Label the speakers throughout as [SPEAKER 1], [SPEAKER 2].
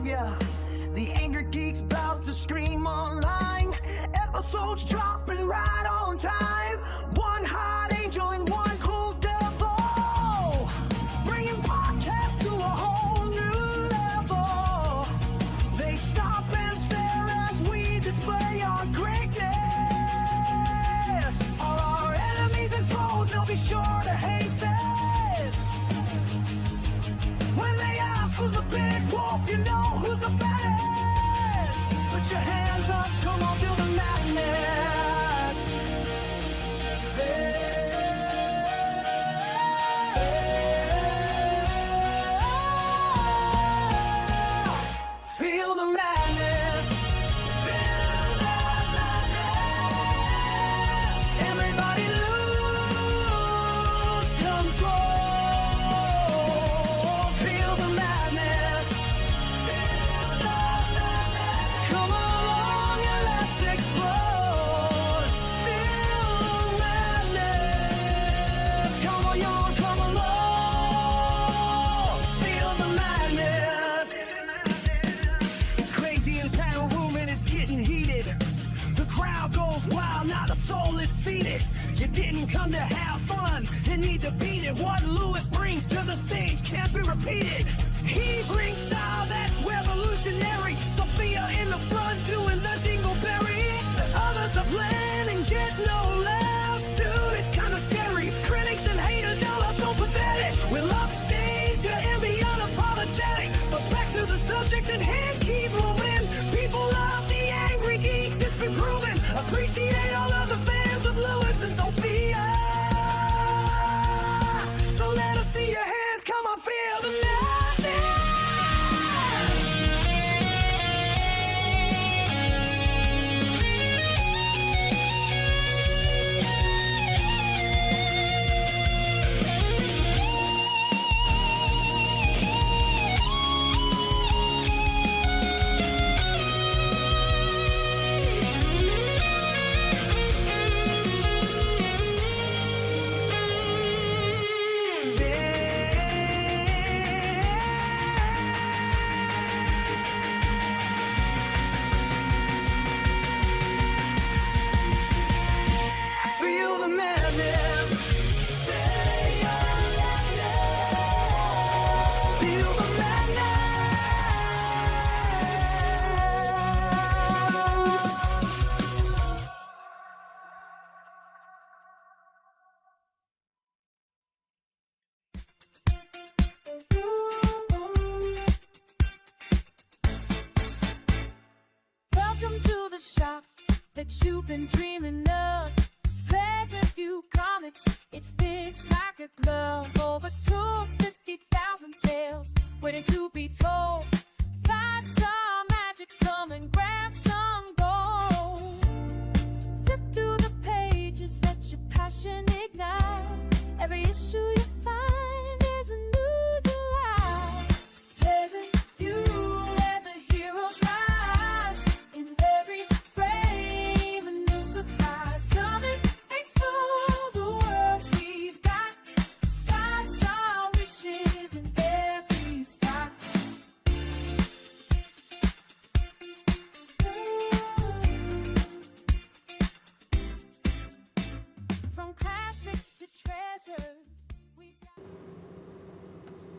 [SPEAKER 1] savior. The Angrygeeks about to scream online. Episodes dropping right on time. One hot angel and one cool devil, bringing podcasts to a whole new level. They stop and stare as we display our greatness. All our enemies and foes, they'll be sure to hate this. When they ask who's the big wolf, you know who's the baddest. Put your hands up, come on, feel the madness. Feel the madness. Feel the madness. Everybody lose control. Feel the madness. Feel the madness. Come along and let's explode. Feel the madness. Come on, y'all, come along. Feel the madness. It's crazy in the panel room and it's getting heated. The crowd goes wild, not a soul is seated. You didn't come to have fun, you need to beat it. What Lewis brings to the stage can't be repeated. He brings style that's revolutionary. Sophia in the front doing the dingleberry. Others are playing and get no laughs. Dude, it's kinda scary. Critics and haters, y'all are so pathetic. We'll upstage you and be unapologetic. But back to the subject at hand, keep moving. People love the Angrygeeks, it's been proven. Appreciate all of the fans of Lewis and Sophia. So let us see your hands, come on, feel the madness. Feel the madness. Feel the madness.
[SPEAKER 2] Welcome to the shop that you've been dreaming of. Present few comics, it fits like a glove. Over 250,000 tales waiting to be told. Find some magic, come and grab some gold. Flip through the pages, let your passion ignite. Every issue you find is a new delight. Pleasant view where the heroes rise. In every frame, a new surprise. Come and explore the worlds we've got. 5-star wishes in every spot. From classics to treasures, we've got.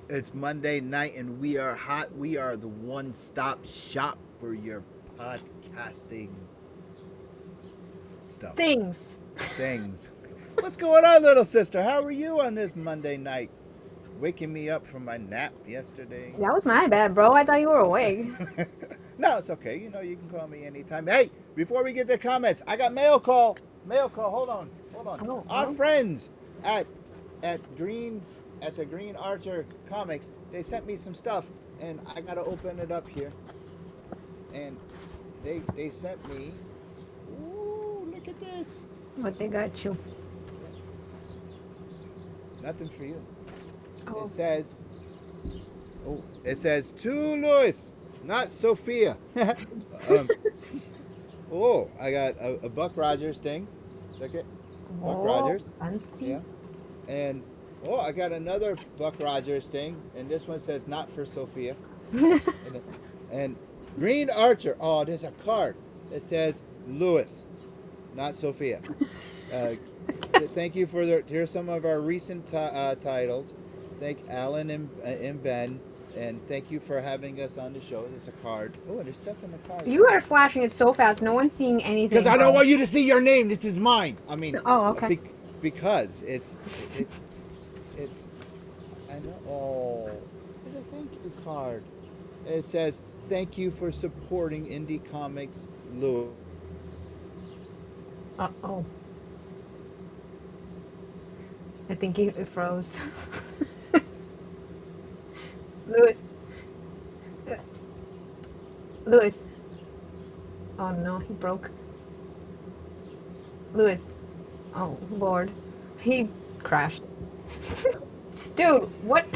[SPEAKER 3] It's Monday night and we are hot. We are the one-stop shop for your podcasting stuff.
[SPEAKER 4] Things.
[SPEAKER 3] Things. What's going on, little sister? How are you on this Monday night? Waking me up from my nap yesterday.
[SPEAKER 4] That was my bad, bro. I thought you were awake.
[SPEAKER 3] No, it's okay. You know, you can call me anytime. Hey, before we get to comments, I got mail call. Mail call. Hold on.
[SPEAKER 4] Oh,
[SPEAKER 3] Our
[SPEAKER 4] oh.
[SPEAKER 3] friends at the Green Archer Comics, they sent me some stuff, and I gotta open it up here. And they sent me. Ooh, look at this.
[SPEAKER 4] What they got you?
[SPEAKER 3] Nothing for you.
[SPEAKER 4] Oh.
[SPEAKER 3] It says to Louis, not Sophia. I got a Buck Rogers thing. Look at Buck Rogers.
[SPEAKER 4] Fancy.
[SPEAKER 3] Yeah. And I got another Buck Rogers thing, and this one says not for Sophia. And Green Archer. Oh, there's a card that says Lewis, not Sophia. Thank you for here's some of our recent titles. Thank Alan and Ben, and thank you for having us on the show. There's a card. Oh, and there's stuff in the card.
[SPEAKER 4] You are flashing it so fast. No one's seeing anything.
[SPEAKER 3] Because I don't want you to see your name. This is mine. I mean.
[SPEAKER 4] Oh, okay.
[SPEAKER 3] Because it's. I know. Oh, it's a thank you card. It says thank you for supporting indie comics, Lou.
[SPEAKER 4] Uh-oh. I think it froze. Lewis. Lewis. Oh no, he broke. Lewis. Oh Lord. He crashed. Dude, what?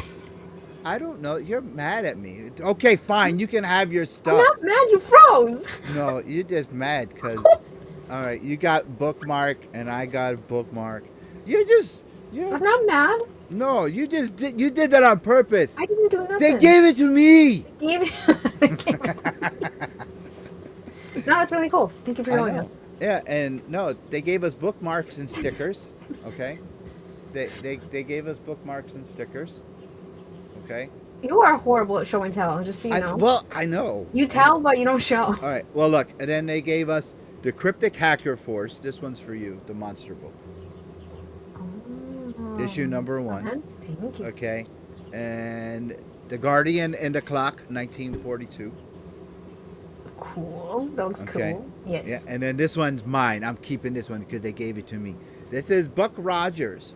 [SPEAKER 3] I don't know. You're mad at me. Okay, fine. You can have your
[SPEAKER 4] I'm
[SPEAKER 3] stuff.
[SPEAKER 4] not mad, you froze.
[SPEAKER 3] No, you're just mad because. All right, you got bookmark and I got a bookmark. You're
[SPEAKER 4] I'm not mad.
[SPEAKER 3] no. You did that on purpose.
[SPEAKER 4] I didn't do nothing.
[SPEAKER 3] They gave it to me.
[SPEAKER 4] They gave it. No, that's really cool. Thank you for showing us.
[SPEAKER 3] Yeah, and no, they gave us bookmarks and stickers. Okay, they gave us bookmarks and stickers. Okay.
[SPEAKER 4] You are horrible at show and tell, just so you know.
[SPEAKER 3] Well, I know.
[SPEAKER 4] You tell, but you don't show.
[SPEAKER 3] All right. Well, look, and then they gave us the Cryptic Hacker Force. This one's for you, the monster book.
[SPEAKER 4] Oh,
[SPEAKER 3] Issue number 1.
[SPEAKER 4] Thank you.
[SPEAKER 3] Okay, and the Guardian and the Clock, 1942.
[SPEAKER 4] Cool. That looks
[SPEAKER 3] Okay.
[SPEAKER 4] cool. Yes.
[SPEAKER 3] Yeah, and then this one's mine. I'm keeping this one because they gave it to me. This is Buck Rogers,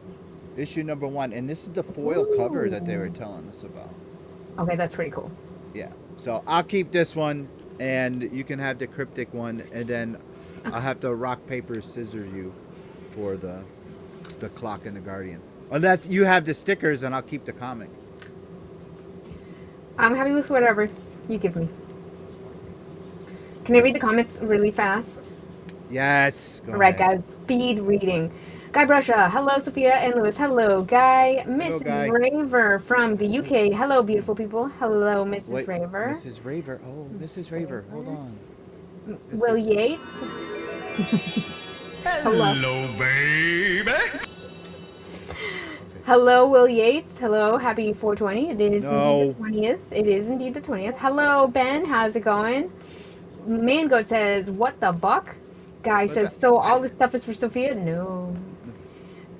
[SPEAKER 3] issue number 1, and this is the foil cover that they were telling us about.
[SPEAKER 4] Okay, that's pretty cool.
[SPEAKER 3] Yeah, so I'll keep this one, and you can have the Cryptic one, and then I'll have to rock, paper, scissors you for the Clock and the Guardian. Unless you have the stickers, and I'll keep the comic.
[SPEAKER 4] I'm happy with whatever you give me. Can I read the comments really fast?
[SPEAKER 3] Yes. Go
[SPEAKER 4] All right,
[SPEAKER 3] ahead.
[SPEAKER 4] guys. Speed reading. Guy Brusha. Hello, Sophia and Lewis. Hello, Guy. Mrs.
[SPEAKER 3] Guy.
[SPEAKER 4] Raver from the UK. Hello, beautiful people. Hello, Mrs.
[SPEAKER 3] Wait,
[SPEAKER 4] Raver.
[SPEAKER 3] Mrs. Raver. Oh, Mrs. Raver. Hold on.
[SPEAKER 4] Will Yates.
[SPEAKER 1] Hello, baby.
[SPEAKER 4] Hello, Will Yates. Hello, happy 420. It is
[SPEAKER 3] No.
[SPEAKER 4] indeed the 20th. It is indeed the 20th. Hello, Ben. How's it going? Mangoat says, what the buck? Guy says, so all this stuff is for Sophia? No.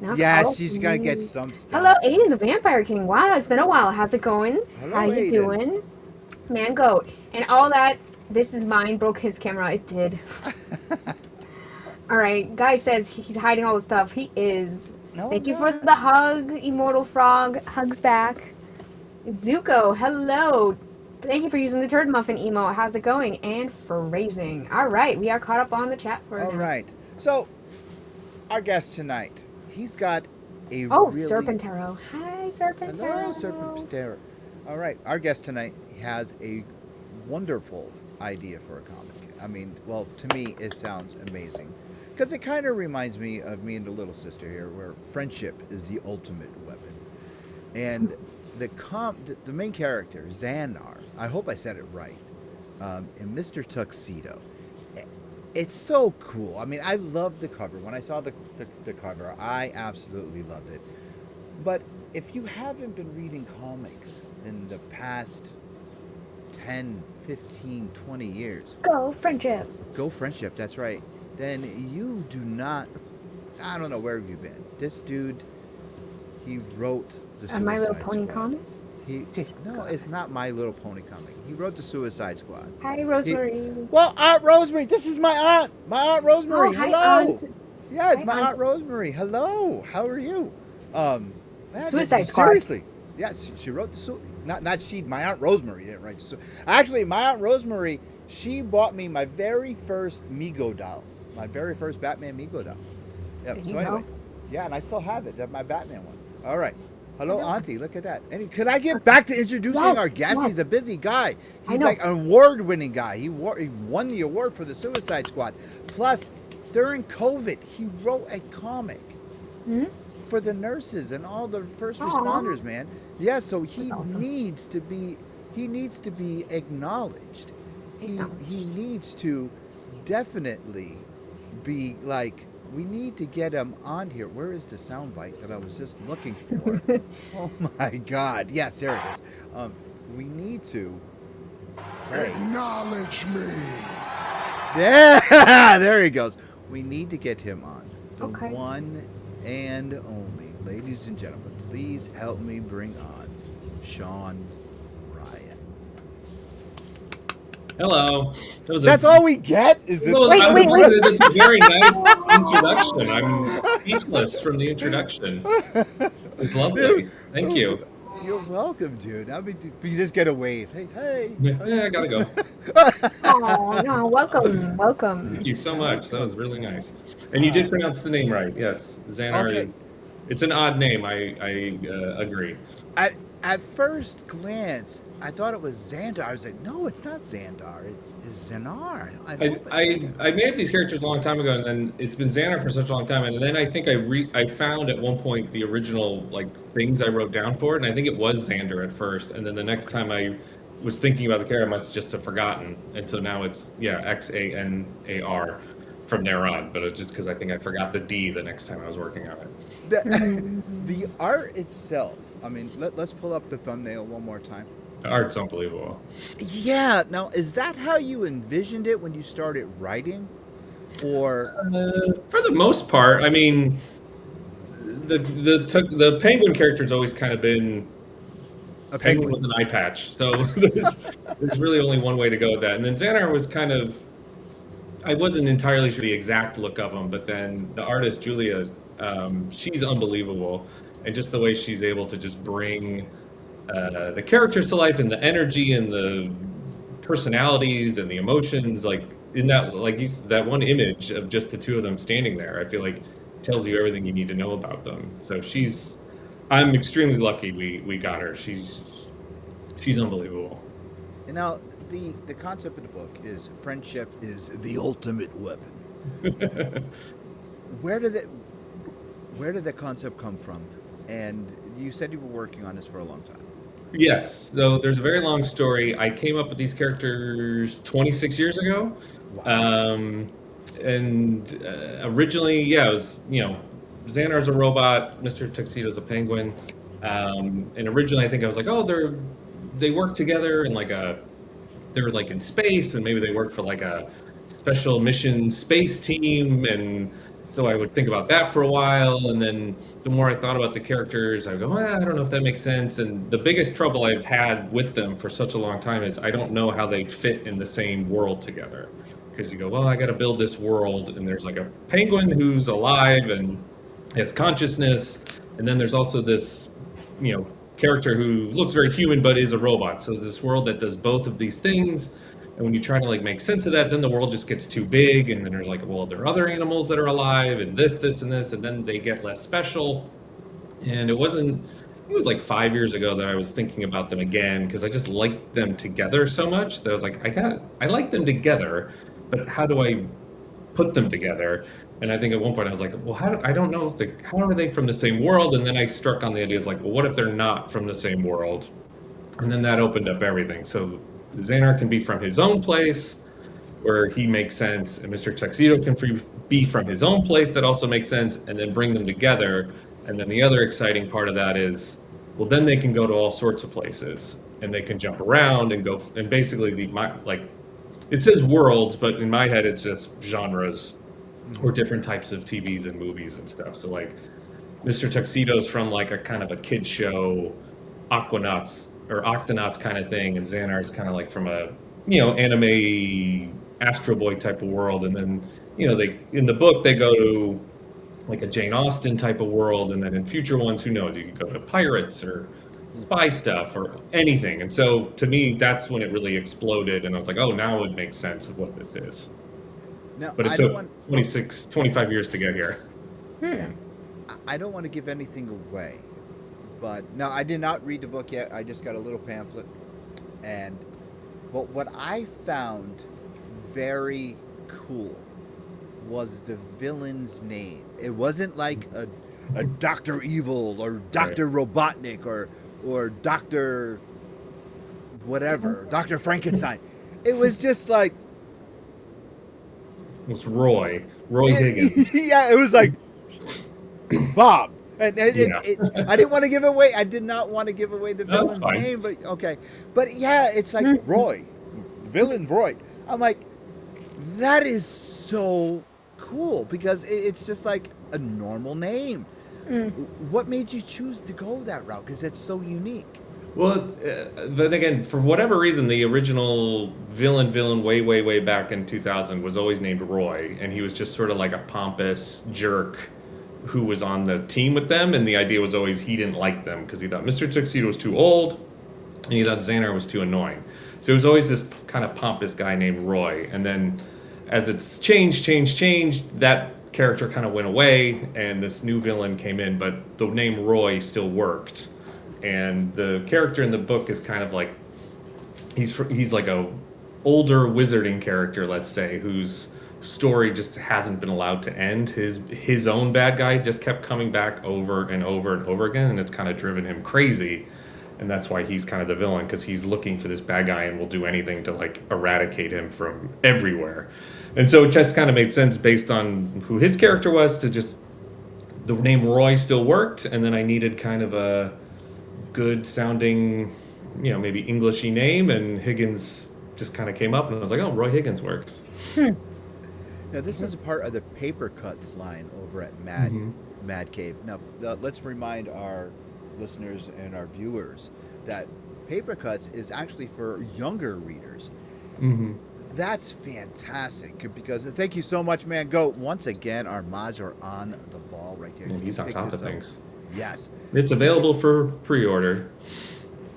[SPEAKER 4] Not
[SPEAKER 3] Yes,
[SPEAKER 4] all
[SPEAKER 3] she's
[SPEAKER 4] of
[SPEAKER 3] gonna
[SPEAKER 4] me.
[SPEAKER 3] get some stuff.
[SPEAKER 4] Hello, Aiden the Vampire King. Wow, it's been a while. How's it going?
[SPEAKER 3] Hello,
[SPEAKER 4] How you
[SPEAKER 3] Aiden.
[SPEAKER 4] doing? Mangoat. And all that, this is mine, broke his camera. It did. All right, Guy says he's hiding all the stuff. He is.
[SPEAKER 3] No,
[SPEAKER 4] Thank you
[SPEAKER 3] no.
[SPEAKER 4] for the hug, Immortal Frog. Hugs back. Zuko, hello. Thank you for using the turd muffin emote. How's it going? And phrasing. All right, we are caught up on the chat for
[SPEAKER 3] All
[SPEAKER 4] now.
[SPEAKER 3] right. So, our guest tonight, he's got a
[SPEAKER 4] Oh,
[SPEAKER 3] really...
[SPEAKER 4] Serpentaro. Hi, Serpentaro.
[SPEAKER 3] Hello, Serpentaro. All right, our guest tonight has a wonderful idea for a comic. I mean, well, to me, it sounds amazing. Because it kind of reminds me of me and the little sister here, where friendship is the ultimate weapon. And the main character, Xanar, I hope I said it right, in Mr. Tuxedo, it's so cool. I mean, I love the cover. When I saw the cover, I absolutely loved it. But if you haven't been reading comics in the past 10, 15, 20 years,
[SPEAKER 4] Go, friendship.
[SPEAKER 3] go friendship, that's right, then you do not, I don't know, where have you been? This dude, he wrote the Suicide
[SPEAKER 4] My Little Pony
[SPEAKER 3] Squad.
[SPEAKER 4] comic?
[SPEAKER 3] No,
[SPEAKER 4] Squad.
[SPEAKER 3] it's not My Little Pony comic. He wrote the Suicide Squad.
[SPEAKER 4] Hi, Rosemary.
[SPEAKER 3] Well, Aunt Rosemary, this is my aunt. My Aunt Rosemary.
[SPEAKER 4] Oh, hi,
[SPEAKER 3] Hello.
[SPEAKER 4] Aunt.
[SPEAKER 3] Yeah, it's
[SPEAKER 4] Hi,
[SPEAKER 3] my
[SPEAKER 4] Aunt.
[SPEAKER 3] Aunt Rosemary. Hello. How are you? Man,
[SPEAKER 4] Suicide Squad.
[SPEAKER 3] Seriously. Yeah, she wrote the not she. My Aunt Rosemary didn't write the Actually, my Aunt Rosemary, she bought me my very first Mego doll, my very first Batman Mego doll. Yeah.
[SPEAKER 4] There
[SPEAKER 3] So
[SPEAKER 4] you
[SPEAKER 3] anyway,
[SPEAKER 4] go.
[SPEAKER 3] yeah, and I still have it. That's my Batman one. All right. Hello,
[SPEAKER 4] I know.
[SPEAKER 3] Auntie. Look at that. And could I get back to introducing
[SPEAKER 4] Yes,
[SPEAKER 3] our guest?
[SPEAKER 4] yes.
[SPEAKER 3] He's a busy guy.
[SPEAKER 4] I
[SPEAKER 3] He's
[SPEAKER 4] know.
[SPEAKER 3] like an award-winning guy. He won the award for the Suicide Squad. Plus, during COVID, he wrote a comic for the nurses and all the first
[SPEAKER 4] Aw.
[SPEAKER 3] responders, man. Yeah, so he
[SPEAKER 4] That's awesome.
[SPEAKER 3] needs to be he needs to be acknowledged.
[SPEAKER 4] Acknowledged.
[SPEAKER 3] He needs to definitely be like, we need to get him on here. Where is the soundbite that I was just looking for? Oh my God! Yes, there it is. We need to. Hey.
[SPEAKER 5] Acknowledge me.
[SPEAKER 3] Yeah, there he goes. We need to get him on. The
[SPEAKER 4] Okay.
[SPEAKER 3] one and only. Ladies and gentlemen, please help me bring on Sean Ryan.
[SPEAKER 6] Hello.
[SPEAKER 3] That's all we get? Is it?
[SPEAKER 6] Well,
[SPEAKER 4] Wait,
[SPEAKER 6] I'm-
[SPEAKER 4] wait.
[SPEAKER 6] That's a very nice introduction. I'm speechless from the introduction. It's lovely. Thank you.
[SPEAKER 3] You're welcome, dude. I mean, we just get a wave. Hey, hey.
[SPEAKER 6] Yeah, I gotta go.
[SPEAKER 4] Oh, no, welcome.
[SPEAKER 6] Thank you so much. That was really nice. And you did pronounce the name right. Yes, Xanar
[SPEAKER 3] Okay.
[SPEAKER 6] is. It's an odd name. I agree.
[SPEAKER 3] At first glance, I thought it was Xandar. I was like, no, it's not Xandar. It's Xanar.
[SPEAKER 6] I made up these characters a long time ago, and then it's been Xanar for such a long time, and then I think I found at one point the original like things I wrote down for it, and I think it was Xander at first, and then the next time I was thinking about the character, I must just have forgotten, and so now it's Xanar from there on, but it's just because I think I forgot the D the next time I was working on it.
[SPEAKER 3] The art itself, I mean, let's pull up the thumbnail one more time.
[SPEAKER 6] The art's unbelievable.
[SPEAKER 3] Yeah. Now, is that how you envisioned it when you started writing? Or
[SPEAKER 6] For the most part, I mean, the penguin character's always kind of been
[SPEAKER 3] a
[SPEAKER 6] penguin
[SPEAKER 3] penguin?
[SPEAKER 6] with an eye patch, so there's really only one way to go with that. And then Xanar was kind of, I wasn't entirely sure the exact look of him, but then the artist Julia, she's unbelievable, and just the way she's able to just bring the characters to life, and the energy, and the personalities, and the emotions, like in that, that one image of just the two of them standing there, I feel like tells you everything you need to know about them. So I'm extremely lucky we got her. She's unbelievable.
[SPEAKER 3] And now, the concept of the book is friendship is the ultimate weapon. Where did that concept come from? And you said you were working on this for a long time.
[SPEAKER 6] Yes. So there's a very long story. I came up with these characters 26 years ago.
[SPEAKER 3] Wow.
[SPEAKER 6] And originally, it was, Xanar's a robot, Mr. Tuxedo's a penguin. And originally I think I was like, oh, they work together in they were like in space, and maybe they work for like a special mission space team. And so I would think about that for a while. And then the more I thought about the characters, I would go, I don't know if that makes sense. And the biggest trouble I've had with them for such a long time is I don't know how they fit in the same world together. Because you go, well, I got to build this world, and there's like a penguin who's alive and has consciousness. And then there's also this, character who looks very human but is a robot. So this world that does both of these things, and when you try to make sense of that, then the world just gets too big, and then there's well, there are other animals that are alive, and this and this, and then they get less special. And it was like 5 years ago that I was thinking about them again, because I just liked them together so much that I was like, I like them together, but how do I put them together? And I think at one point I was like, well, I don't know how are they from the same world? And then I struck on the idea of well, what if they're not from the same world? And then that opened up everything. So Xanar can be from his own place where he makes sense, and Mr. Tuxedo can be from his own place that also makes sense, and then bring them together. And then the other exciting part of that is, well, then they can go to all sorts of places, and they can jump around and go, and basically it says worlds, but in my head it's just genres or different types of TVs and movies and stuff. So Mr. Tuxedo's from a kind of a kid show, Aquanauts or Octonauts kind of thing, and Xanar's kind of from a anime Astro Boy type of world. And then they in the book they go to a Jane Austen type of world, and then in future ones, who knows, you could go to pirates or spy stuff or anything. And so to me, that's when it really exploded, and I was like, oh, now it makes sense of what this is.
[SPEAKER 3] Now,
[SPEAKER 6] But it took 25 years to get here.
[SPEAKER 3] I don't want to give anything away, but now I did not read the book yet. I just got a little pamphlet, but what I found very cool was the villain's name. It wasn't like a Dr. Evil or Dr. Robotnik or Dr. whatever, Dr. Frankenstein. It was just like,
[SPEAKER 6] It's Roy Higgins.
[SPEAKER 3] yeah, it was like Bob. And
[SPEAKER 6] Yeah.
[SPEAKER 3] I didn't want to give away. I did not want to give away the
[SPEAKER 6] No, that's
[SPEAKER 3] villain's
[SPEAKER 6] fine.
[SPEAKER 3] name, but okay. But yeah, it's like Roy, villain Roy. I'm like, that is so cool because it's just like a normal name. What made you choose to go that route? Because it's so unique.
[SPEAKER 6] Well, then again, for whatever reason, the original villain way back in 2000 was always named Roy, and he was just sort of like a pompous jerk who was on the team with them, and the idea was always he didn't like them because he thought Mr. Tuxedo was too old, and he thought Xanar was too annoying. So it was always this kind of pompous guy named Roy, and then as it's changed, that character kind of went away, and this new villain came in, but the name Roy still worked. And the character in the book is kind of like he's like a older wizarding character, let's say, whose story just hasn't been allowed to end. His own bad guy just kept coming back over and over again, and it's kind of driven him crazy. And that's why he's kind of the villain, because he's looking for this bad guy and will do anything to like eradicate him from everywhere. And so it just kind of made sense based on who his character was to just the name Roy still worked, and then I needed kind of a good sounding, maybe Englishy name, and Higgins just kind of came up, and I was like, oh, Roy Higgins works.
[SPEAKER 3] Now, this is a part of the paper cuts line over at Mad Cave. Now, let's remind our listeners and our viewers that paper cuts is actually for younger readers. That's fantastic, because thank you so much, man. Go once again. Our mods are on the ball right there.
[SPEAKER 6] And he's on top of things.
[SPEAKER 3] Yes,
[SPEAKER 6] It's available for pre-order.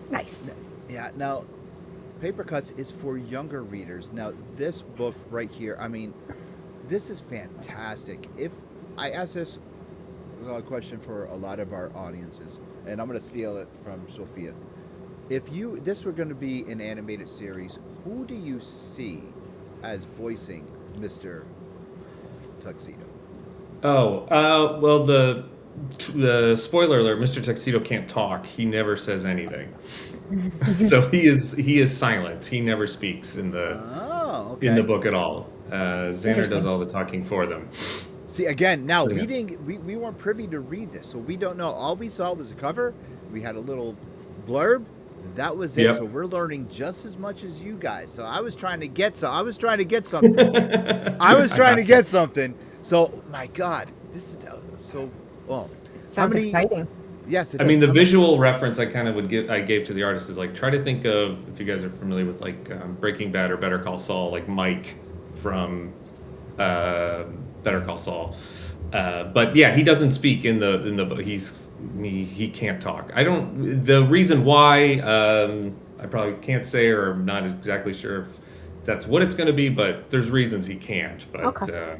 [SPEAKER 4] Nice.
[SPEAKER 3] yeah. Now, paper cuts is for younger readers. Now, this book right here, I mean, this is fantastic. If I ask this question for a lot of our audiences, and I'm going to steal it from Sophia. If this were going to be an animated series, who do you see as voicing Mr. Tuxedo?
[SPEAKER 6] Oh, well, the spoiler alert: Mr. Tuxedo can't talk. He never says anything. So he is silent. He never speaks in the book at all. Xander does all the talking for them.
[SPEAKER 3] See, again, now
[SPEAKER 6] Yeah.
[SPEAKER 3] we weren't privy to read this, so we don't know. All we saw was a cover. We had a little blurb. That was it.
[SPEAKER 6] Yep.
[SPEAKER 3] So we're learning just as much as you guys. So I was trying to get something. I was trying to get something. So my God, this is so. Oh,
[SPEAKER 4] Sounds exciting.
[SPEAKER 3] Yes, it
[SPEAKER 6] I mean,
[SPEAKER 3] does.
[SPEAKER 6] the visual reference I gave to the artist is like, try to think of, if you guys are familiar with like Breaking Bad or Better Call Saul, like Mike from Better Call Saul. But yeah, he doesn't speak in the book. He can't talk. The reason why I probably can't say, or I'm not exactly sure if that's what it's going to be, but there's reasons he can't. But
[SPEAKER 4] Okay.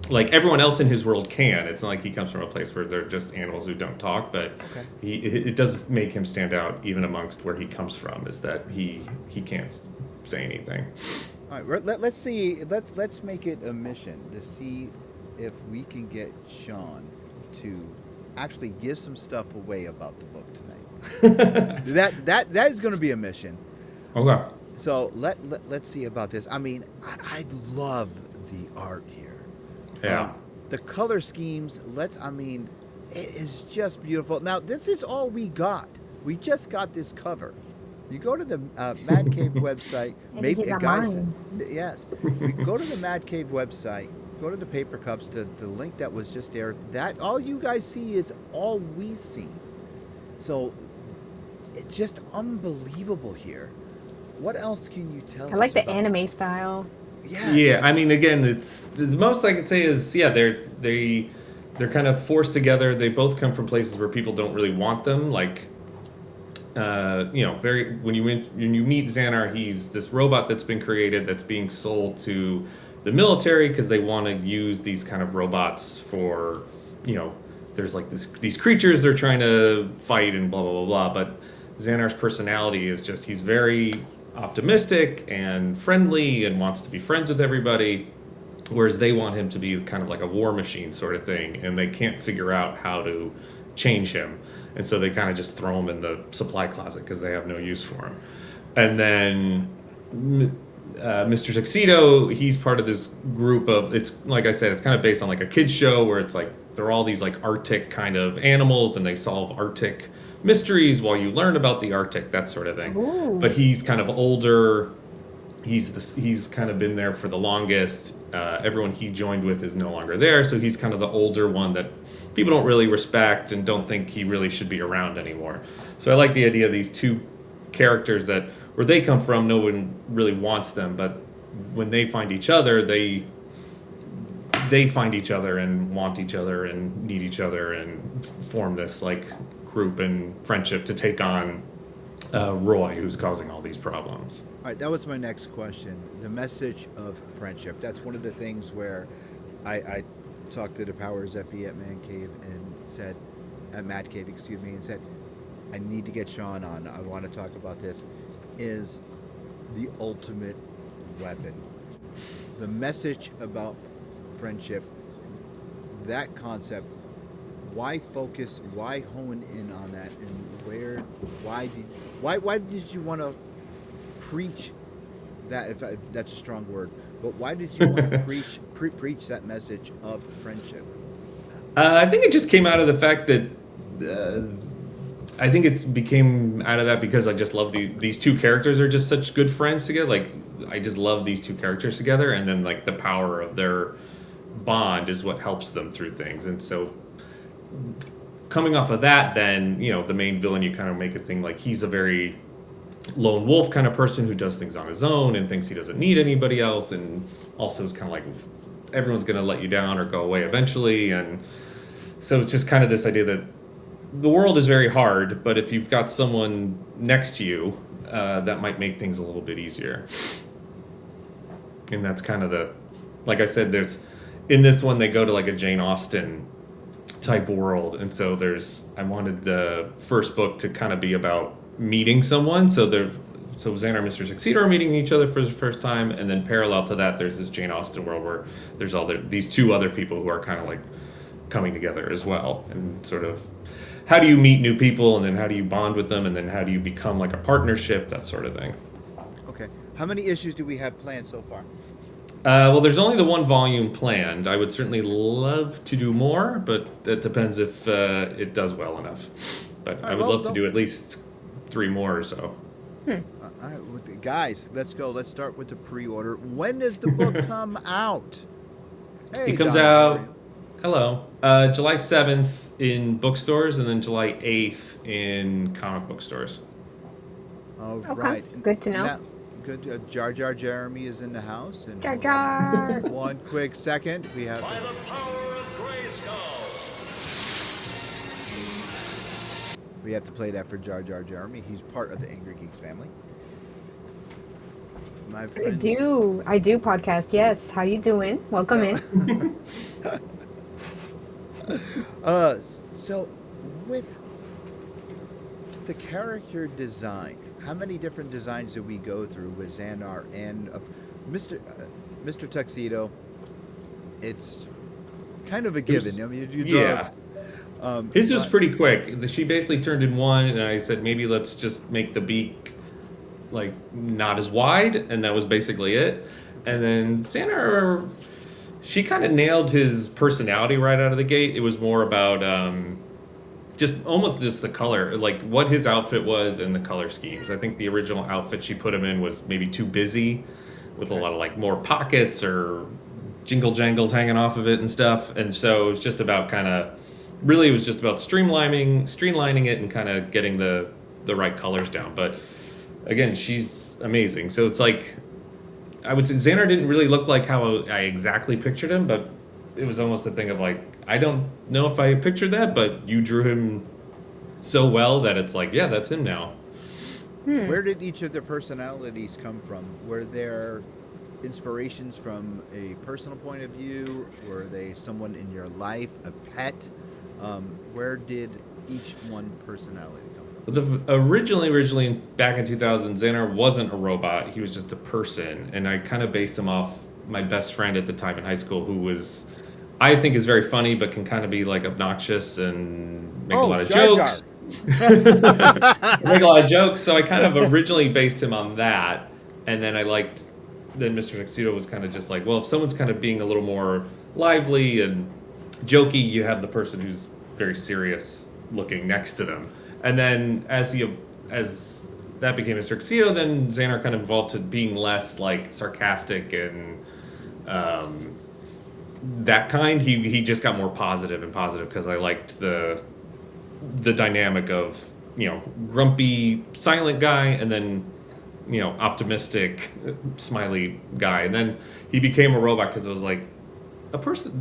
[SPEAKER 6] like everyone else in his world can. It's not like he comes from a place where they're just animals who don't talk, but it does make him stand out even amongst where he comes from, is that he can't say anything.
[SPEAKER 3] All right, let's see. Let's make it a mission to see if we can get Sean to actually give some stuff away about the book tonight. that is going to be a mission.
[SPEAKER 6] Okay.
[SPEAKER 3] So let's see about this. I mean, I love the art here.
[SPEAKER 6] Yeah.
[SPEAKER 3] The color schemes. It is just beautiful. Now, this is all we got. We just got this cover. You go to the Mad Cave website.
[SPEAKER 4] Maybe he's online.
[SPEAKER 3] Yes. We go to the Mad Cave website. Go to the paper cups. The link that was just there. That all you guys see is all we see. So it's just unbelievable here. What else can you tell us?
[SPEAKER 4] I like the
[SPEAKER 3] about
[SPEAKER 4] anime style.
[SPEAKER 3] Yes.
[SPEAKER 6] Yeah, I mean, again, it's the most I could say is they're kind of forced together. They both come from places where people don't really want them. Like, when you meet Xanar, he's this robot that's been created that's being sold to the military because they want to use these kind of robots for, there's like these creatures they're trying to fight and blah blah blah blah. But Xanar's personality is just he's very optimistic and friendly and wants to be friends with everybody, whereas they want him to be kind of like a war machine sort of thing, and they can't figure out how to change him, and so they kind of just throw him in the supply closet because they have no use for him. And then Mr. Tuxedo, he's part of this group of, it's like I said, it's kind of based on like a kid's show where it's like they're all these like Arctic kind of animals and they solve Arctic mysteries while you learn about the Arctic, that sort of thing.
[SPEAKER 4] Ooh.
[SPEAKER 6] But he's kind of older. He's kind of been there for the longest. Everyone he joined with is no longer there, so he's kind of the older one that people don't really respect and don't think he really should be around anymore. So I like the idea of these two characters that where they come from, no one really wants them, but when they find each other, they find each other and want each other and need each other and form this like group and friendship to take on Roy, who's causing all these problems.
[SPEAKER 3] All right, that was my next question. The message of friendship. That's one of the things where I talked to the powers that be at Man Cave and said, at Mad Cave, excuse me, and said, I need to get Sean on. I want to talk about this. Is the ultimate weapon. The message about friendship, that concept, why focus, why hone in on that, and why did you want to preach that, if that's a strong word, but why did you want to preach that message of friendship?
[SPEAKER 6] I think it just came out of the fact that I think it became out of that because I just love these two characters are just such good friends together. Like I just love these two characters together, and then like the power of their bond is what helps them through things. And so coming off of that, then the main villain, you kind of make it think like he's a very lone wolf kind of person who does things on his own and thinks he doesn't need anybody else, and also is kind of like everyone's going to let you down or go away eventually. And so it's just kind of this idea that the world is very hard, but if you've got someone next to you, that might make things a little bit easier. And that's kind of like I said, in this one, they go to like a Jane Austen type world. And so I wanted the first book to kind of be about meeting someone. So Xanar and Mr. Tuxedo are meeting each other for the first time. And then parallel to that, there's this Jane Austen world where there's these two other people who are kind of like coming together as well. And sort of, how do you meet new people, and then how do you bond with them, and then how do you become like a partnership, that sort of thing.
[SPEAKER 3] Okay. How many issues do we have planned so far?
[SPEAKER 6] Well, there's only the one volume planned. I would certainly love to do more, but that depends if it does well enough. But I would love to do at least 3 more or so.
[SPEAKER 3] All right, guys, let's go. Let's start with the pre-order. When does the book come out? Hey,
[SPEAKER 6] It comes
[SPEAKER 3] Don.
[SPEAKER 6] out, July 7th in bookstores, and then July 8th in comic book stores.
[SPEAKER 3] All
[SPEAKER 4] Okay,
[SPEAKER 3] right.
[SPEAKER 4] good to know.
[SPEAKER 3] Now, good. Jar Jar Jeremy is in the house. And
[SPEAKER 4] Jar Jar.
[SPEAKER 3] One quick second. We have.
[SPEAKER 1] By the power of Grayskull.
[SPEAKER 3] We have to play that for Jar Jar Jeremy. He's part of the Angrygeeks family. My
[SPEAKER 4] I
[SPEAKER 3] friend.
[SPEAKER 4] do podcast. Yes. How you doing? Welcome in.
[SPEAKER 3] So with the character design, how many different designs did we go through with Xanar and Mr. Tuxedo? It's kind of a given. I mean, you draw.
[SPEAKER 6] Yeah. His was pretty quick. She basically turned in one, and I said, maybe let's just make the beak like not as wide, and that was basically it. And then Xanar, she kind of nailed his personality right out of the gate. It was more about just the color, like what his outfit was and the color schemes. I think the original outfit she put him in was maybe too busy, with a lot of like more pockets or jingle jangles hanging off of it and stuff. And so it was just about streamlining it and kind of getting the right colors down. But again, she's amazing. So it's like, I would say Xanar didn't really look like how I exactly pictured him, but it was almost a thing of like, I don't know if I pictured that, but you drew him so well that it's like, yeah, that's him now.
[SPEAKER 3] Where did each of their personalities come from? Were there inspirations from a personal point of view? Were they someone in your life, a pet? Where did each one personality come from?
[SPEAKER 6] Originally, back in 2000, Xanar wasn't a robot. He was just a person. And I kind of based him off my best friend at the time in high school, who was, I think, is very funny, but can kind of be like obnoxious and make a lot of
[SPEAKER 3] Jar Jar.
[SPEAKER 6] jokes. I make a lot of jokes, so I kind of originally based him on that, and then then Mr. Tuxedo was kind of just like, well, if someone's kind of being a little more lively and jokey, you have the person who's very serious looking next to them. And then as that became Mr. Tuxedo, then Xanar kind of evolved to being less like sarcastic and that kind. He just got more positive because I liked the dynamic of, grumpy silent guy and then optimistic smiley guy. And then he became a robot because it was like,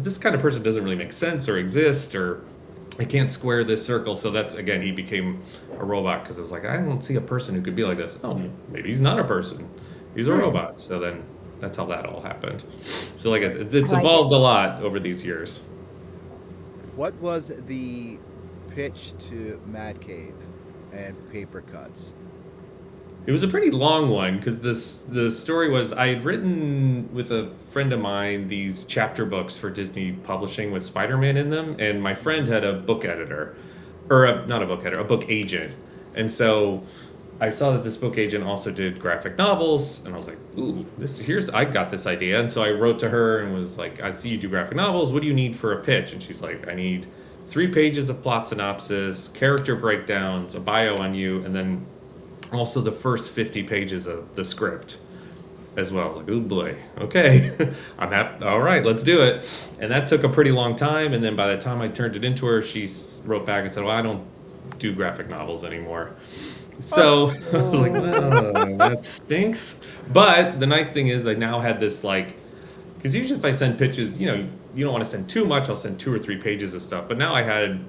[SPEAKER 6] this kind of person doesn't really make sense or exist, or I can't square this circle. So that's, again, he became a robot because it was like, I don't see a person who could be like this. Oh, maybe he's not a person, he's a robot. So then that's how that all happened. So like it's evolved a lot over these years.
[SPEAKER 3] What was the pitch to Mad Cave and Paper Cuts?
[SPEAKER 6] It was a pretty long one because the story was, I had written with a friend of mine these chapter books for Disney Publishing with Spider-Man in them, and my friend had a book editor, or not a book editor, a book agent. And so I saw that this book agent also did graphic novels, and I was like, ooh, I got this idea. And so I wrote to her and was like, I see you do graphic novels, what do you need for a pitch? And she's like, I need 3 pages of plot synopsis, character breakdowns, a bio on you, and then also the first 50 pages of the script as well. I was like, oh boy, okay. I'm happy. All right, let's do it. And that took a pretty long time. And then by the time I turned it into her, she wrote back and said, well, I don't do graphic novels anymore. So I was like, oh, that stinks. But the nice thing is I now had this, like, because usually if I send pitches, you don't want to send too much. I'll send 2 or 3 pages of stuff. But now I had,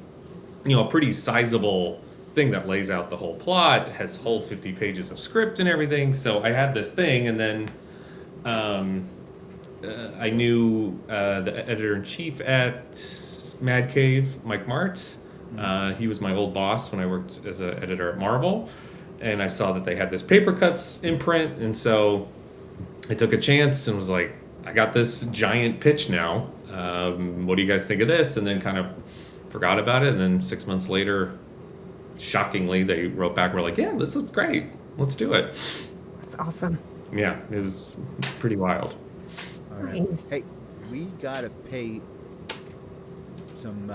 [SPEAKER 6] a pretty sizable thing that lays out the whole plot, has whole 50 pages of script and everything. So I had this thing, and then I knew the editor-in-chief at Mad Cave, Mike Martz. He was my old boss when I worked as an editor at Marvel, and I saw that they had this Paper Cuts imprint, and so I took a chance and was like, I got this giant pitch now. What do you guys think of this? And then kind of forgot about it, and then 6 months later, shockingly, they wrote back, we're like, yeah, this is great, let's do it.
[SPEAKER 4] That's awesome.
[SPEAKER 6] Yeah, it was pretty wild.
[SPEAKER 3] All right.
[SPEAKER 4] Nice.
[SPEAKER 3] Hey, we gotta pay some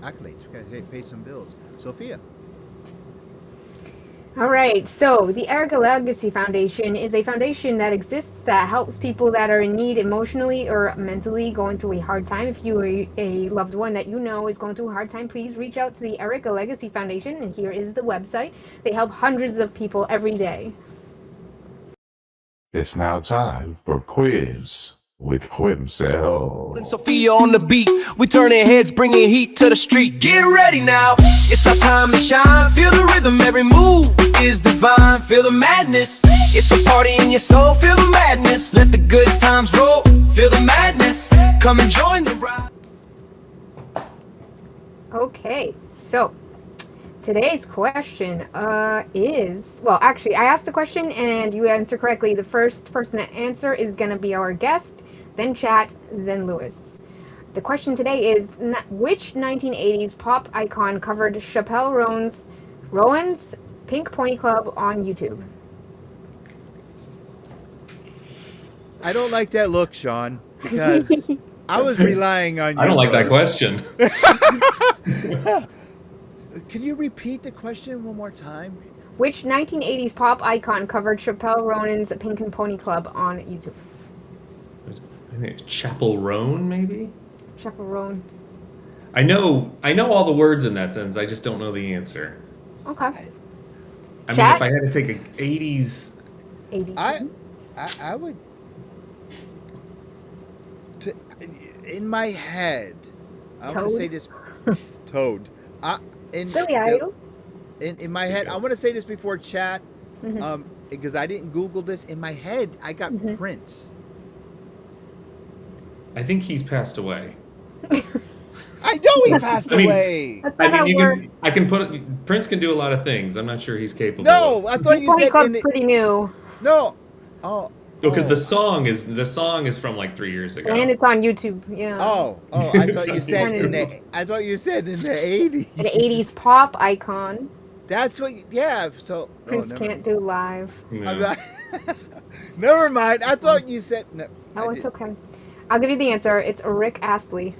[SPEAKER 3] accolades. We gotta pay some bills. Sophia.
[SPEAKER 4] All right, so the Erica Legacy Foundation is a foundation that exists that helps people that are in need emotionally or mentally going through a hard time. If you are a loved one that you know is going through a hard time, please reach out to the Erica Legacy Foundation, and here is the website. They help hundreds of people every day.
[SPEAKER 5] It's now time for Quiz with Quimsel.
[SPEAKER 1] And Sophia on the beat, we turning heads, bringing heat to the street. Get ready now, it's our time to shine. Feel the rhythm, every move is divine. Feel the madness, it's a party in your soul. Feel the madness, let the good times roll. Feel the madness, come and join the ride.
[SPEAKER 4] Okay, so today's question is, well, actually, I asked the question and you answer correctly. The first person to answer is going to be our guest, then chat, then Lewis. The question today is, which 1980s pop icon covered Chappelle Rowan's Pink Pony Club on YouTube?
[SPEAKER 3] I don't like that look, Sean, because I was relying on you.
[SPEAKER 6] I don't like that question.
[SPEAKER 3] Can you repeat the question one more time?
[SPEAKER 4] Which 1980s pop icon covered Chappelle Ronan's Pink and Pony Club on YouTube?
[SPEAKER 6] I think it's Chapel Roan, maybe?
[SPEAKER 4] Chappelle Ronan.
[SPEAKER 6] I know all the words in that sentence. I just don't know the answer.
[SPEAKER 4] Okay.
[SPEAKER 6] I mean,
[SPEAKER 4] Chat?
[SPEAKER 6] if I had to take an 80s...
[SPEAKER 4] 80s.
[SPEAKER 3] I would... In my head, I want to
[SPEAKER 4] Toad?
[SPEAKER 3] say this... Toad.
[SPEAKER 4] Billy Idol?
[SPEAKER 3] In my head, I want to say this before chat,
[SPEAKER 4] Mm-hmm.
[SPEAKER 3] because I didn't Google this. In my head, I got Prince.
[SPEAKER 6] I think he's passed away.
[SPEAKER 3] I know he passed
[SPEAKER 6] I mean,
[SPEAKER 3] away.
[SPEAKER 4] That's not how it works.
[SPEAKER 6] I can put... Prince can do a lot of things. I'm not sure he's capable
[SPEAKER 3] No,
[SPEAKER 6] of...
[SPEAKER 3] I thought
[SPEAKER 4] Pink
[SPEAKER 3] you
[SPEAKER 4] Pony
[SPEAKER 3] said
[SPEAKER 4] Club's pretty new.
[SPEAKER 3] no. Oh,
[SPEAKER 6] Because
[SPEAKER 3] Oh.
[SPEAKER 6] the song is from like 3 years ago.
[SPEAKER 4] And it's on YouTube. Yeah.
[SPEAKER 3] Oh, I thought you said in the 80s.
[SPEAKER 4] An 80s pop icon.
[SPEAKER 3] That's what. Yeah. So
[SPEAKER 4] Prince
[SPEAKER 3] never,
[SPEAKER 4] can't do live.
[SPEAKER 3] I'm
[SPEAKER 6] No.
[SPEAKER 3] not, never mind. I thought you said. No,
[SPEAKER 4] Oh,
[SPEAKER 3] I
[SPEAKER 4] it's
[SPEAKER 3] did-
[SPEAKER 4] okay. I'll give you the answer. It's Rick Astley.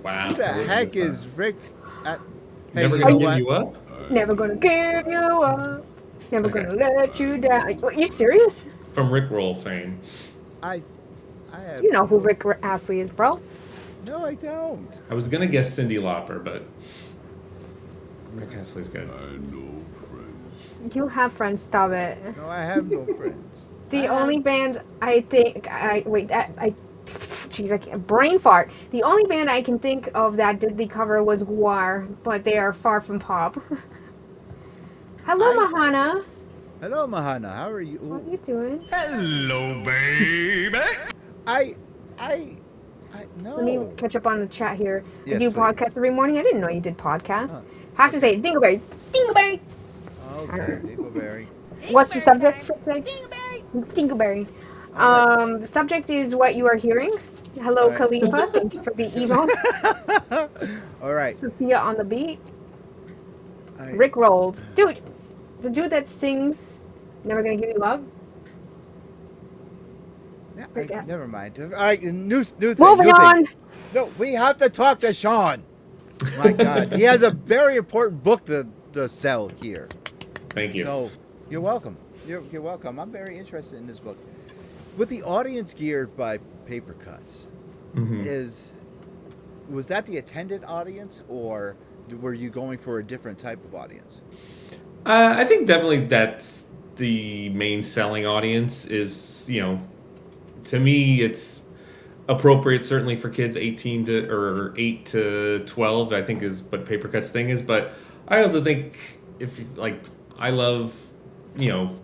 [SPEAKER 6] Wow.
[SPEAKER 3] Who the
[SPEAKER 6] I wouldn't
[SPEAKER 3] heck
[SPEAKER 6] guess
[SPEAKER 3] is
[SPEAKER 6] that.
[SPEAKER 3] Rick? Hey,
[SPEAKER 6] Never
[SPEAKER 3] you
[SPEAKER 6] gonna
[SPEAKER 3] know
[SPEAKER 6] give
[SPEAKER 3] what?
[SPEAKER 6] you up?
[SPEAKER 4] Never gonna give you up. Never
[SPEAKER 6] Okay.
[SPEAKER 4] gonna let you down. What, you serious?
[SPEAKER 6] From Rickroll fame.
[SPEAKER 3] I have.
[SPEAKER 4] You know who Rick Astley is, bro.
[SPEAKER 3] No, I don't.
[SPEAKER 6] I was gonna guess Cyndi Lauper, but Rick Astley's good.
[SPEAKER 4] You have friends, stop it.
[SPEAKER 3] No, I have no friends.
[SPEAKER 4] The only band I think jeez, I can't, brain fart. The only band I can think of that did the cover was Guar, but they are far from pop. Hello, Mahana.
[SPEAKER 3] Hello, Mahana. How are you?
[SPEAKER 4] What are you doing?
[SPEAKER 1] Hello, baby.
[SPEAKER 3] I no.
[SPEAKER 4] Let me catch up on the chat here.
[SPEAKER 3] Yes,
[SPEAKER 4] You do
[SPEAKER 3] please.
[SPEAKER 4] podcasts every morning? I didn't know you did podcasts. Have to say, Dingleberry. Dingleberry.
[SPEAKER 3] Okay, Dingleberry.
[SPEAKER 4] What's the subject for today? Dingleberry. The subject is what you are hearing. Hello,
[SPEAKER 3] Alright.
[SPEAKER 4] Khalifa. Thank you for the email.
[SPEAKER 3] All right.
[SPEAKER 4] Sophia on the beat.
[SPEAKER 3] All right.
[SPEAKER 4] Rick rolled. Dude, the dude that sings Never Gonna Give You Love.
[SPEAKER 3] Yeah,
[SPEAKER 4] Forget.
[SPEAKER 3] never mind. All right, new thing.
[SPEAKER 4] Moving
[SPEAKER 3] new thing.
[SPEAKER 4] on.
[SPEAKER 3] No, we have to talk to Sean. My God, he has a very important book to sell here.
[SPEAKER 6] Thank you.
[SPEAKER 3] So you're welcome. You're welcome. I'm very interested in this book. With the audience geared by Paper Cuts, was that the attended audience, or were you going for a different type of audience?
[SPEAKER 6] I think definitely that's the main selling audience is, to me, it's appropriate certainly for kids 18 to or 8 to 12, I think is what Paper Cuts thing is. But I also think I love,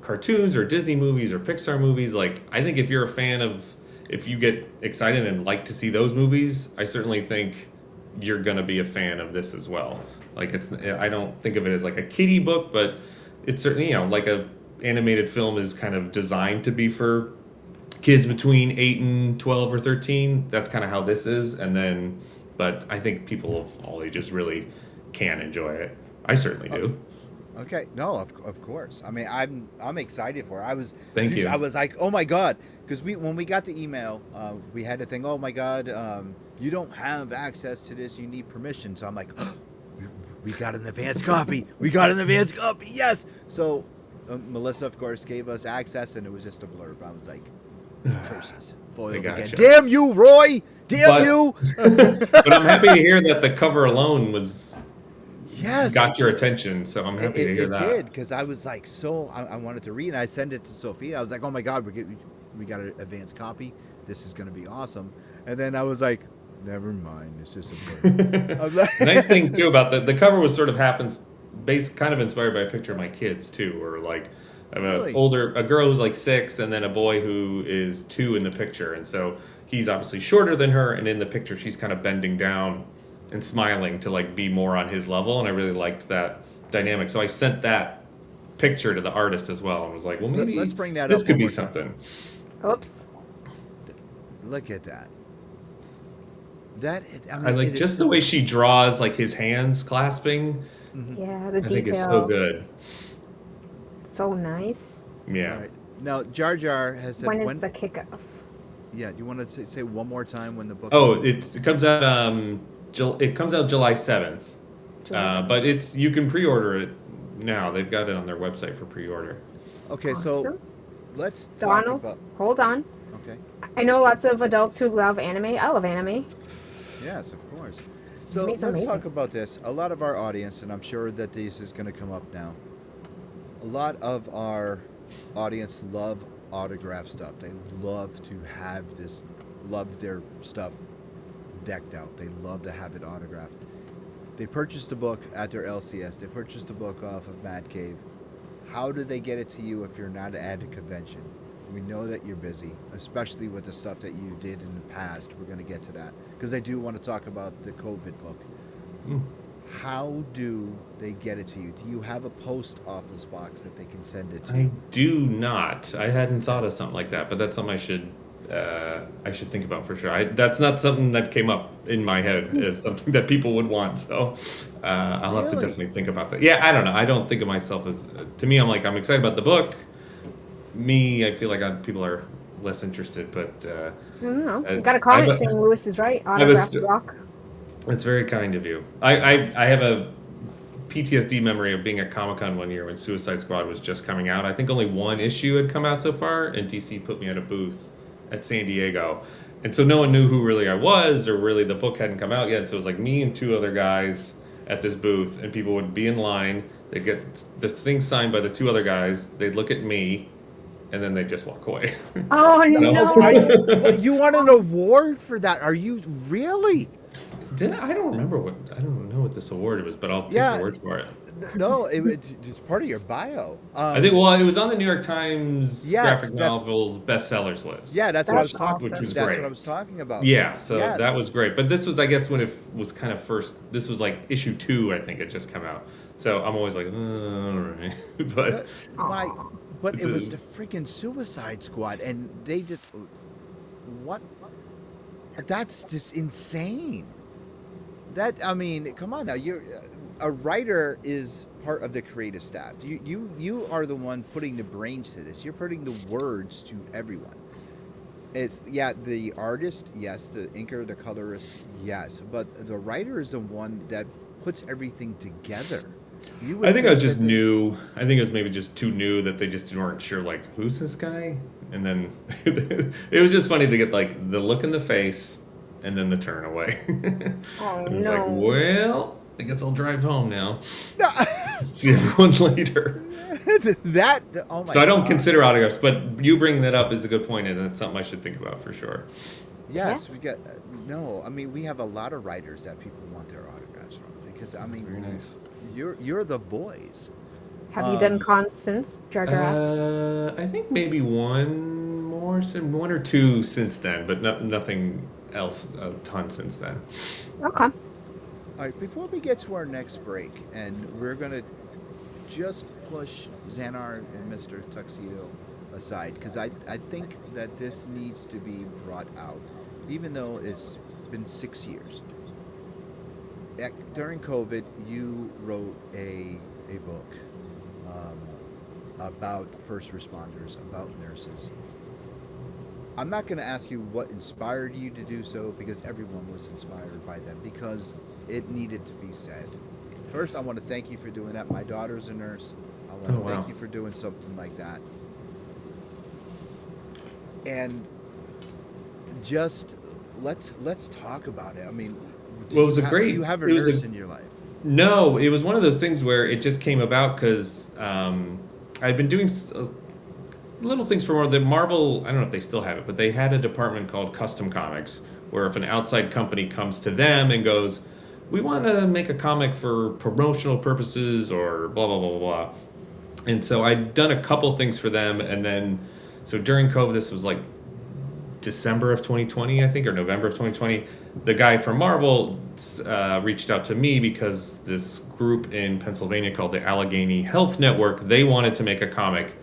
[SPEAKER 6] cartoons or Disney movies or Pixar movies. Like, I think if you're a fan of, if you get excited and like to see those movies, I certainly think you're going to be a fan of this as well. Like, I don't think of it as like a kiddie book, but it's certainly, like a animated film is kind of designed to be for kids between 8 and 12 or 13. That's kind of how this is. But I think people of all ages really can enjoy it. I certainly do.
[SPEAKER 3] Okay, no, of course. I mean, I'm excited for it.
[SPEAKER 6] Thank you.
[SPEAKER 3] I was like, oh my God, because when we got the email, we had to think, oh my God, you don't have access to this. You need permission. So I'm like, oh, we got an advance copy. We got an advance copy. Yes. So Melissa, of course, gave us access, and it was just a blurb. I was like, curses, foiled
[SPEAKER 6] I
[SPEAKER 3] again.
[SPEAKER 6] gotcha.
[SPEAKER 3] Damn you, Roy. Damn you.
[SPEAKER 6] But I'm happy to hear that the cover alone
[SPEAKER 3] Yes.
[SPEAKER 6] got your attention. So I'm happy to hear
[SPEAKER 3] It
[SPEAKER 6] that.
[SPEAKER 3] did, because I was like, I wanted to read, and I sent it to Sophia. I was like, oh my God, we got an advanced copy. This is going to be awesome. And then I was like, never mind. It's just a blurb. I'm like-
[SPEAKER 6] Nice thing too about the cover was sort of kind of inspired by a picture of my kids too, or like I have
[SPEAKER 3] Really?
[SPEAKER 6] a girl who's like 6 and then a boy who is 2 in the picture, and so he's obviously shorter than her, and in the picture she's kind of bending down and smiling to like be more on his level, and I really liked that dynamic. So I sent that picture to the artist as well and was like, well, maybe
[SPEAKER 3] Let's bring that
[SPEAKER 6] this
[SPEAKER 3] up
[SPEAKER 6] could
[SPEAKER 3] one
[SPEAKER 6] be
[SPEAKER 3] more time.
[SPEAKER 6] something.
[SPEAKER 4] Oops.
[SPEAKER 3] Look at that.
[SPEAKER 6] I like just the way she draws like his hands clasping.
[SPEAKER 4] Yeah, the
[SPEAKER 6] I think it's so
[SPEAKER 4] detail.
[SPEAKER 6] good.
[SPEAKER 4] So nice.
[SPEAKER 6] Yeah.
[SPEAKER 3] All right. Now, Jar Jar has said,
[SPEAKER 4] When is the kickoff?
[SPEAKER 3] Yeah, you want to say one more time when the book?
[SPEAKER 6] Oh, it comes out. It comes out July 7th. But you can pre-order it now. They've got it on their website for pre-order.
[SPEAKER 3] Okay, so
[SPEAKER 4] Awesome.
[SPEAKER 3] let's talk
[SPEAKER 4] Donald,
[SPEAKER 3] about.
[SPEAKER 4] hold on.
[SPEAKER 3] Okay.
[SPEAKER 4] I know lots of adults who love anime. I love anime.
[SPEAKER 3] Yes, of course. So
[SPEAKER 4] Anime's
[SPEAKER 3] let's
[SPEAKER 4] amazing.
[SPEAKER 3] talk about this. A lot of our audience, and I'm sure that this is going to come up now. A lot of our audience love autograph stuff. They love to have love their stuff decked out. They love to have it autographed. They purchased a book at their LCS. They purchased a book off of Mad Cave. How do they get it to you if you're not at a convention? We know that you're busy, especially with the stuff that you did in the past. We're going to get to that because I do want to talk about the COVID book. how do they get it to you? Do you have a post office box that they can send it to?
[SPEAKER 6] I do not. I hadn't thought of something like that, but that's something I should think about for sure. That's not something that came up in my head as something that people would want. So I'll have to
[SPEAKER 3] Really?
[SPEAKER 6] definitely think about that. Yeah, I don't know. I don't think of myself as. To me, I'm like, I'm excited about the book. I feel like people are less interested, but
[SPEAKER 4] I don't know. You
[SPEAKER 6] as-
[SPEAKER 4] got a comment
[SPEAKER 6] I've-
[SPEAKER 4] saying Lewis is right.
[SPEAKER 6] I was-
[SPEAKER 4] Autographed rock.
[SPEAKER 6] it's very kind of you. I have a PTSD memory of being at Comic-Con one year when Suicide Squad was just coming out. I think only one issue had come out so far, and DC put me at a booth at San Diego. And so no one knew who really I was, or really the book hadn't come out yet. So it was like me and two other guys at this booth, and people would be in line. They'd get the thing signed by the two other guys. They'd look at me, and then they'd just walk away.
[SPEAKER 4] Oh
[SPEAKER 6] No.
[SPEAKER 4] no!
[SPEAKER 3] What, you want an award for that? Are you really?
[SPEAKER 6] I don't remember I don't know what this award was, but I'll take
[SPEAKER 3] Yeah.
[SPEAKER 6] the word for it.
[SPEAKER 3] No, it's part of your bio.
[SPEAKER 6] I think, well, it was on the New York Times
[SPEAKER 3] Yes,
[SPEAKER 6] graphic
[SPEAKER 3] that's-
[SPEAKER 6] novels bestsellers list.
[SPEAKER 3] Yeah, that's what I was
[SPEAKER 4] That's
[SPEAKER 3] talking.
[SPEAKER 4] awesome.
[SPEAKER 6] Which was
[SPEAKER 3] That's
[SPEAKER 6] great.
[SPEAKER 3] what I was talking about.
[SPEAKER 6] Yeah, so
[SPEAKER 3] Yes.
[SPEAKER 6] that was great. But this was, I guess, when it was kind of first. This was like issue 2, I think it just come out. So I'm always like, all right. But
[SPEAKER 3] Why? But
[SPEAKER 6] It's
[SPEAKER 3] it was
[SPEAKER 6] a-
[SPEAKER 3] the freaking Suicide Squad, and they just what? That's just insane. That, I mean, come on now. You're a writer is part of the creative staff. You are the one putting the brains to this. You're putting the words to everyone. It's the artist, yes, the inker, the colorist, yes, but the writer is the one that puts everything together. You would
[SPEAKER 6] I think I was just
[SPEAKER 3] that the-
[SPEAKER 6] new. I think it was maybe just too new that they just weren't sure, like, who's this guy? And then it was just funny to get like the look in the face and then the turn away.
[SPEAKER 4] Oh
[SPEAKER 6] I was
[SPEAKER 4] no!
[SPEAKER 6] like, well, I guess I'll drive home now.
[SPEAKER 3] No,
[SPEAKER 6] See everyone later.
[SPEAKER 3] that. Oh my.
[SPEAKER 6] So I don't
[SPEAKER 3] God.
[SPEAKER 6] consider autographs, but you bringing that up is a good point, and it's something I should think about for sure.
[SPEAKER 3] Yes, we got. No, I mean we have a lot of writers that people want their autographs from because I mean
[SPEAKER 6] Very nice.
[SPEAKER 3] you're the voice.
[SPEAKER 4] Have you done cons since? Jar Jar asks.
[SPEAKER 6] I think maybe one or two since then, but nothing else a ton since then.
[SPEAKER 4] Okay.
[SPEAKER 3] All right, before we get to our next break, and we're gonna just push Xanar and Mr. Tuxedo aside because I think that this needs to be brought out, even though it's been 6 years. During COVID, you wrote a book about first responders, about nurses. I'm not going to ask you what inspired you to do so because everyone was inspired by them because it needed to be said. First, I want to thank you for doing that. My daughter's a nurse. I want to
[SPEAKER 6] Oh,
[SPEAKER 3] thank
[SPEAKER 6] wow.
[SPEAKER 3] you for doing something like that. And just let's talk about it. I mean,
[SPEAKER 6] Well, it was
[SPEAKER 3] do you have a
[SPEAKER 6] it was
[SPEAKER 3] nurse in your life?
[SPEAKER 6] No, it was one of those things where it just came about because I'd been doing little things for the Marvel. I don't know if they still have it, but they had a department called Custom Comics, where if an outside company comes to them and goes, "We want to make a comic for promotional purposes," or blah blah blah blah blah. And so I'd done a couple things for them, and then so during COVID, this was like December of 2020, I think, or November of 2020, the guy from Marvel reached out to me because this group in Pennsylvania called the Allegheny Health Network, they wanted to make a comic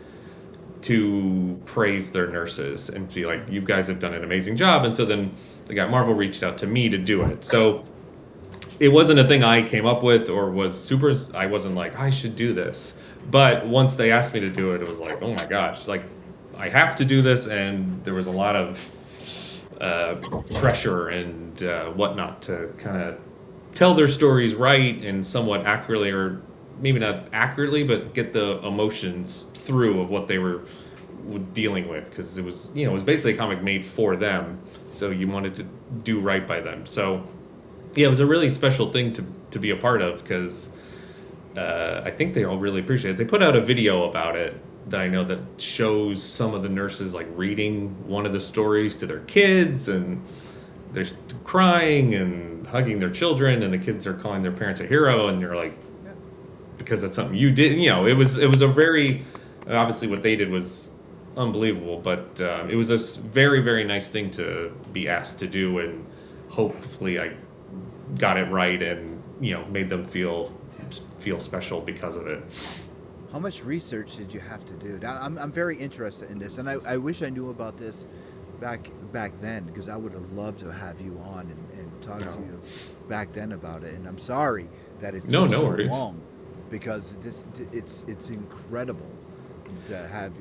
[SPEAKER 6] to praise their nurses and be like, you guys have done an amazing job. And so then the guy at Marvel reached out to me to do it. So it wasn't a thing I came up with or I wasn't like, I should do this. But once they asked me to do it, it was like, oh my gosh, like I have to do this. And there was a lot of pressure and whatnot to kind of tell their stories right and somewhat accurately, or maybe not accurately, but get the emotions through of what they were dealing with, because it was basically a comic made for them, so you wanted to do right by them. So yeah, it was a really special thing to be a part of, because I think they all really appreciate it. They put out a video about it that I know that shows some of the nurses like reading one of the stories to their kids, and they're crying and hugging their children, and the kids are calling their parents a hero, and they're like, because that's something you did. It was a very, obviously what they did was unbelievable, but it was a very, very nice thing to be asked to do, and hopefully I got it right and made them feel special because of it.
[SPEAKER 3] How much research did you have to do? I'm very interested in this, and I wish I knew about this back then, because I would have loved to have you on and talk to you back then about it. And I'm sorry that it took so
[SPEAKER 6] worries.
[SPEAKER 3] long, because it's incredible to have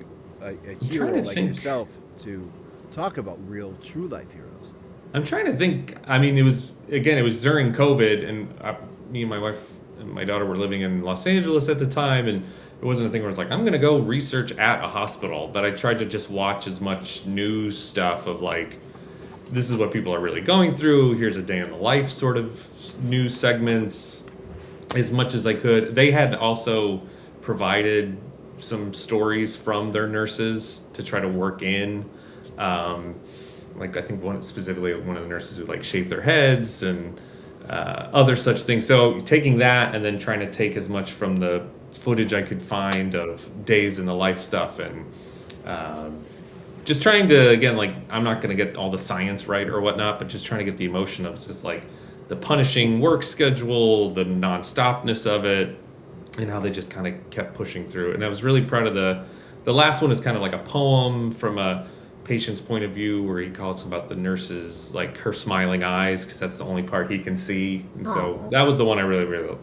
[SPEAKER 3] a hero like yourself to talk about real true life heroes.
[SPEAKER 6] I'm trying to think. I mean, it was during COVID, and me and my wife and my daughter were living in Los Angeles at the time, and it wasn't a thing where it's like, I'm going to go research at a hospital, but I tried to just watch as much news stuff of like, this is what people are really going through. Here's a day in the life sort of news segments as much as I could. They had also provided some stories from their nurses to try to work in. Like I think one of the nurses who like shaved their heads and other such things. So taking that and then trying to take as much from the footage I could find of days in the life stuff, and just trying to, again, like, I'm not going to get all the science right or whatnot, but just trying to get the emotion of just like the punishing work schedule, the non-stopness of it, and how they just kind of kept pushing through. And I was really proud of the last one is kind of like a poem from a patient's point of view, where he calls about the nurses, like her smiling eyes, because that's the only part he can see. And so that was the one I really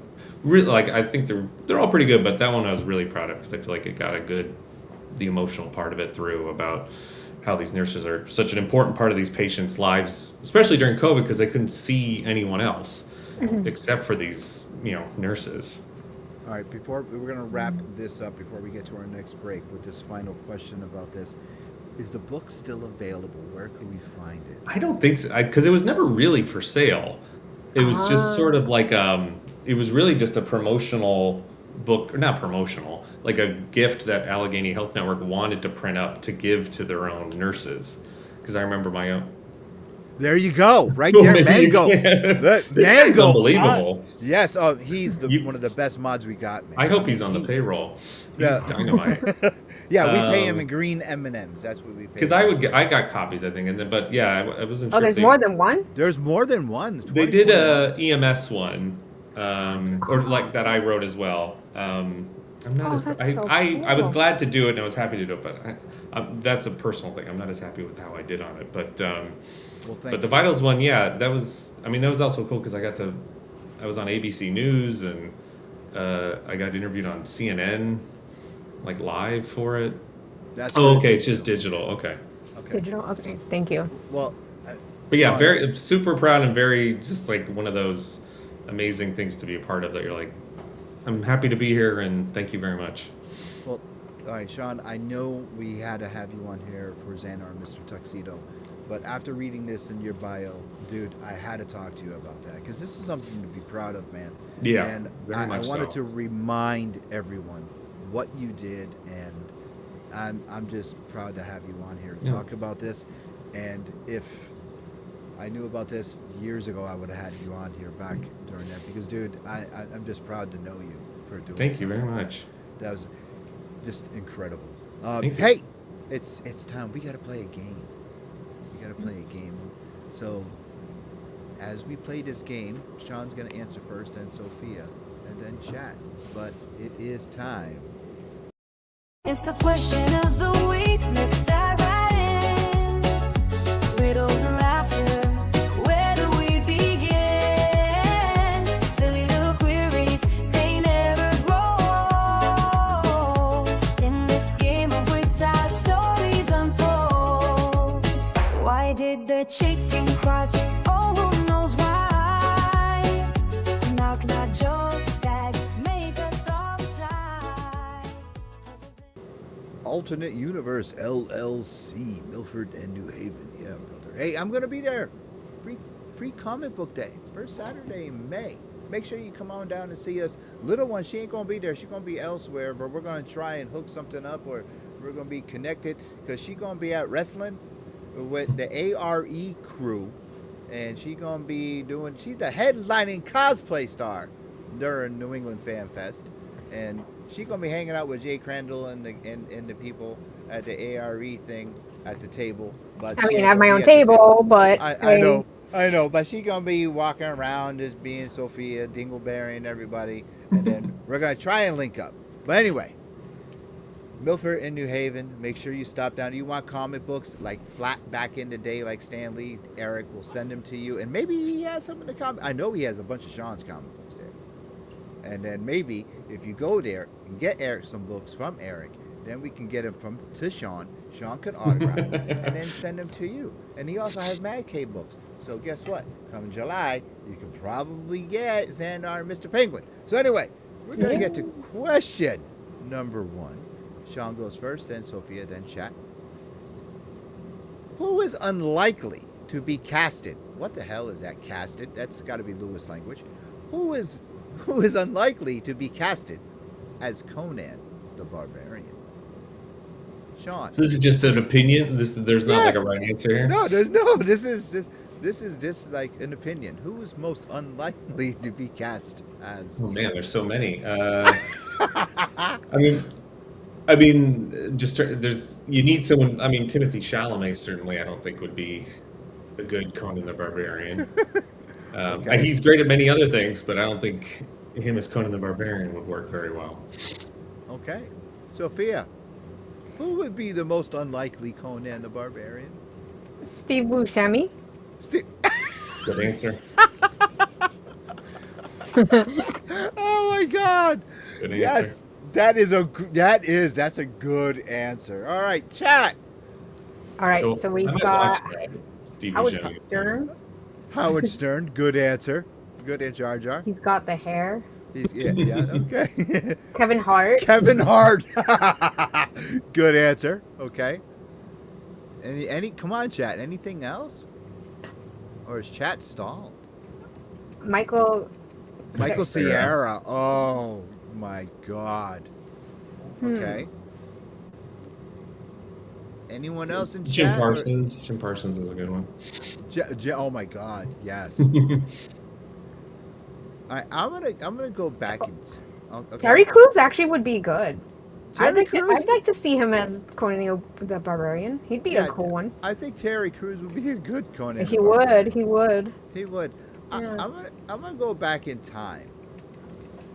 [SPEAKER 6] like. I think they're all pretty good, but that one I was really proud of, because I feel like it got the emotional part of it through, about how these nurses are such an important part of these patients' lives, especially during COVID, because they couldn't see anyone else except for these nurses.
[SPEAKER 3] All right, we're going to wrap this up before we get to our next break with this final question about this. Is the book still available? Where can we find it?
[SPEAKER 6] I don't think so, because it was never really for sale. It was just sort of like it was really just a promotional book, or not promotional, like a gift that Allegheny Health Network wanted to print up to give to their own nurses. Because I remember my own.
[SPEAKER 3] There you go, right there, Mango.
[SPEAKER 6] This guy's unbelievable.
[SPEAKER 3] Yes, he's one of the best mods we got, man.
[SPEAKER 6] I hope he's on the payroll. He's dynamite.
[SPEAKER 3] Yeah, we pay him in green M&Ms. That's what we pay.
[SPEAKER 6] Because I got copies, I think, and then, but yeah, I wasn't sure.
[SPEAKER 4] Oh, there's more than one?
[SPEAKER 3] There's more than one.
[SPEAKER 6] They did a EMS one, or like that I wrote as well. I'm not I was glad to do it, and I was happy to do it, but that's a personal thing. I'm not as happy with how I did on it, but the Vitals one, yeah, that was also cool, because I was on ABC News, and I got interviewed on CNN, like live for it. Okay, it's just digital. Okay.
[SPEAKER 4] Digital. Okay, thank you.
[SPEAKER 3] Well,
[SPEAKER 6] but yeah, very super proud, and very just like one of those amazing things to be a part of, that you're like, I'm happy to be here, and thank you very much.
[SPEAKER 3] Well, all right, Sean, I know we had to have you on here for Xanar and Mr. Tuxedo, but after reading this in your bio, dude, I had to talk to you about that, because this is something to be proud of, man.
[SPEAKER 6] Yeah,
[SPEAKER 3] and
[SPEAKER 6] very much
[SPEAKER 3] I wanted
[SPEAKER 6] so.
[SPEAKER 3] to remind everyone what you did, and I'm just proud to have you on here to talk about this. And if I knew about this years ago, I would have had you on here back during that, because, dude, I'm just proud to know you for doing.
[SPEAKER 6] Thank you very much.
[SPEAKER 3] That was just incredible.
[SPEAKER 6] Thank you.
[SPEAKER 3] Hey, it's time. We got to play a game. So as we play this game, Sean's going to answer first, then Sophia, and then chat. But it is time.
[SPEAKER 2] It's the question of the week. Let's dive right in. Riddles and laughter. Where do we begin? Silly little queries, they never grow. In this game of wits, our stories unfold. Why did the chicken cross? Oh, who knows why? Knock, knock jokes that make us all sigh.
[SPEAKER 3] Alternate Universe LLC, Milford and New Haven. Yeah, brother. Hey, I'm gonna be there. Free comic book day, first Saturday in May. Make sure you come on down and see us. Little one, she ain't gonna be there. She's gonna be elsewhere, but we're gonna try and hook something up, or we're gonna be connected, because she's gonna be at wrestling with the ARE crew, and she's gonna be she's the headlining cosplay star during New England Fan Fest, and she's gonna be hanging out with Jay Crandall and the people at the ARE thing at the table. But
[SPEAKER 4] I mean, I have my own table, but
[SPEAKER 3] I know. I know, but she gonna be walking around just being Sophia, Dingleberry, and everybody, and then we're gonna try and link up. But anyway, Milford and New Haven. Make sure you stop down. You want comic books like flat back in the day, like Stan Lee? Eric will send them to you, and maybe he has some in the comic. I know he has a bunch of Sean's comic books there. And then maybe if you go there and get Eric some books from Eric, then we can get them to Sean. Sean can autograph them and then send them to you. And he also has Mad Cave books. So guess what? Come July, you can probably get Xanar and Mr. Penguin. So anyway, we're going to get to question number 1. Sean goes first, then Sophia, then Chat. Who is unlikely to be casted? What the hell is that, casted? That's got to be Lewis language. Who is unlikely to be casted as Conan the Barbarian? Sean.
[SPEAKER 6] So this is just an opinion. There's not like a right answer here.
[SPEAKER 3] No, there's no. This is just like an opinion. Who is most unlikely to be cast as?
[SPEAKER 6] Oh man, there's so many. I mean, just you need someone. I mean, Timothy Chalamet certainly I don't think would be a good Conan the Barbarian.
[SPEAKER 3] Okay.
[SPEAKER 6] He's great at many other things, but I don't think him as Conan the Barbarian would work very well.
[SPEAKER 3] Okay, Sophia. Who would be the most unlikely Conan the Barbarian?
[SPEAKER 4] Steve Buscemi.
[SPEAKER 3] Steve.
[SPEAKER 6] Good answer.
[SPEAKER 3] Oh my God.
[SPEAKER 6] Good answer.
[SPEAKER 3] Yes, that's a good answer. All right, Chat.
[SPEAKER 4] All right, so
[SPEAKER 6] I
[SPEAKER 4] we've
[SPEAKER 6] might
[SPEAKER 4] got
[SPEAKER 6] watch that. Steve
[SPEAKER 4] Howard
[SPEAKER 6] Buscemi.
[SPEAKER 4] Stern.
[SPEAKER 3] Howard Stern. Good answer. Good answer, Jar Jar.
[SPEAKER 4] He's got the hair.
[SPEAKER 3] Yeah, okay.
[SPEAKER 4] Kevin Hart.
[SPEAKER 3] Kevin Hart. Good answer. Okay. Any come on, Chat. Anything else? Or is Chat stalled?
[SPEAKER 4] Michael
[SPEAKER 3] Cera. Oh my God. Okay. Anyone else in
[SPEAKER 6] Jim
[SPEAKER 3] chat?
[SPEAKER 6] Parsons. Jim Parsons is a good one.
[SPEAKER 3] Oh my God. Yes. All right, I'm gonna go back and. Okay.
[SPEAKER 4] Terry Crews actually would be good.
[SPEAKER 3] Terry Crews?
[SPEAKER 4] I'd like to see him as Conan the Barbarian. He'd be a cool one.
[SPEAKER 3] I think Terry Crews would be a good Conan.
[SPEAKER 4] He would. He would.
[SPEAKER 3] He would.
[SPEAKER 4] Yeah.
[SPEAKER 3] I'm gonna go back in time.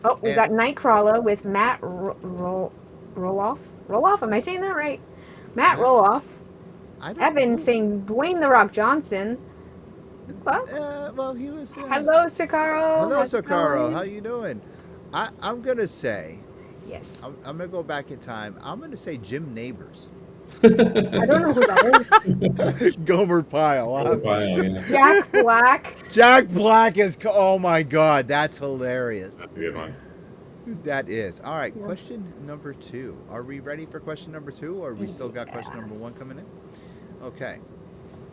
[SPEAKER 4] Oh, we got Nightcrawler with Matt Roloff. Roloff? Am I saying that right? Matt Roloff.
[SPEAKER 3] I don't
[SPEAKER 4] Evan
[SPEAKER 3] know.
[SPEAKER 4] saying Dwayne the Rock Johnson. What?
[SPEAKER 3] Well, he was.
[SPEAKER 4] Hello, Sakaro.
[SPEAKER 3] Hello,
[SPEAKER 4] How's it
[SPEAKER 3] Sakaro.
[SPEAKER 4] going?
[SPEAKER 3] How you doing? I'm gonna say.
[SPEAKER 4] Yes.
[SPEAKER 3] I'm gonna go back in time. I'm gonna say Jim Neighbors.
[SPEAKER 4] I don't know who that is.
[SPEAKER 3] Gomer Pyle.
[SPEAKER 6] Yeah.
[SPEAKER 4] Jack Black.
[SPEAKER 3] Jack Black is. Oh my God, that's hilarious.
[SPEAKER 6] That's a good one.
[SPEAKER 3] That is. All right, question number 2. Are we ready for question number 2, or we still got question number 1 coming in? Okay.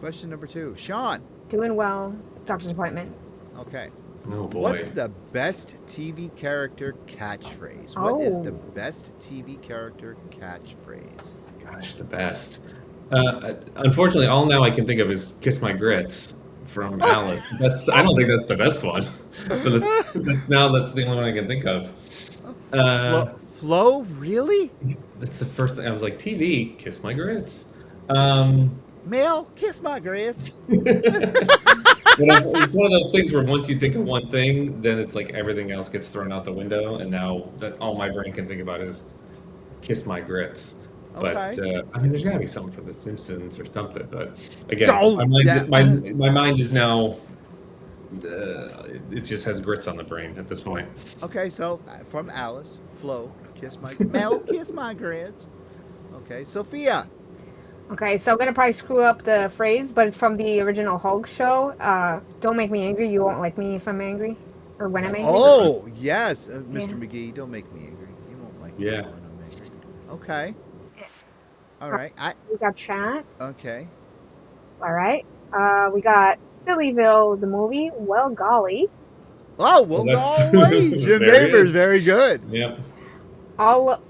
[SPEAKER 3] Question number 2. Sean.
[SPEAKER 4] Doing well. Doctor's appointment.
[SPEAKER 3] Okay.
[SPEAKER 6] Oh boy.
[SPEAKER 3] What's the best TV character catchphrase? What is
[SPEAKER 4] Oh.
[SPEAKER 3] the best TV character catchphrase?
[SPEAKER 6] Gosh, the best. Unfortunately, all now I can think of is "Kiss My Grits" from Alice. I don't think that's the best one, but that's the only one I can think of.
[SPEAKER 3] Flo? Really?
[SPEAKER 6] That's the first thing I was like. TV, "Kiss My Grits."
[SPEAKER 3] Mel, kiss my grits.
[SPEAKER 6] It's one of those things where once you think of one thing, then it's like everything else gets thrown out the window, and now that all my brain can think about is "Kiss My Grits." But
[SPEAKER 3] Okay.
[SPEAKER 6] I mean, there's gotta be something for The Simpsons or something. But again,
[SPEAKER 3] Oh,
[SPEAKER 6] my mind is now. It just has grits on the brain at this point.
[SPEAKER 3] Okay, so from Alice, Flo, Mel, kiss my grits. Okay, Sophia.
[SPEAKER 4] Okay, so I'm gonna probably screw up the phrase, but it's from the original Hulk show. Don't make me angry. You won't like me if I'm angry, or when I'm angry.
[SPEAKER 3] Oh, yes, Mr.
[SPEAKER 4] Yeah.
[SPEAKER 3] McGee, don't make me angry. You won't like me
[SPEAKER 6] Yeah.
[SPEAKER 3] when I'm angry. Okay. All right.
[SPEAKER 4] We got Chat.
[SPEAKER 3] Okay.
[SPEAKER 4] All right. We got Sillyville, the movie. Well, golly.
[SPEAKER 3] Oh, well,
[SPEAKER 6] That's-
[SPEAKER 3] golly. Jim
[SPEAKER 6] There he
[SPEAKER 3] Neighbors,
[SPEAKER 6] is.
[SPEAKER 3] very good.
[SPEAKER 6] Yep.
[SPEAKER 4] What?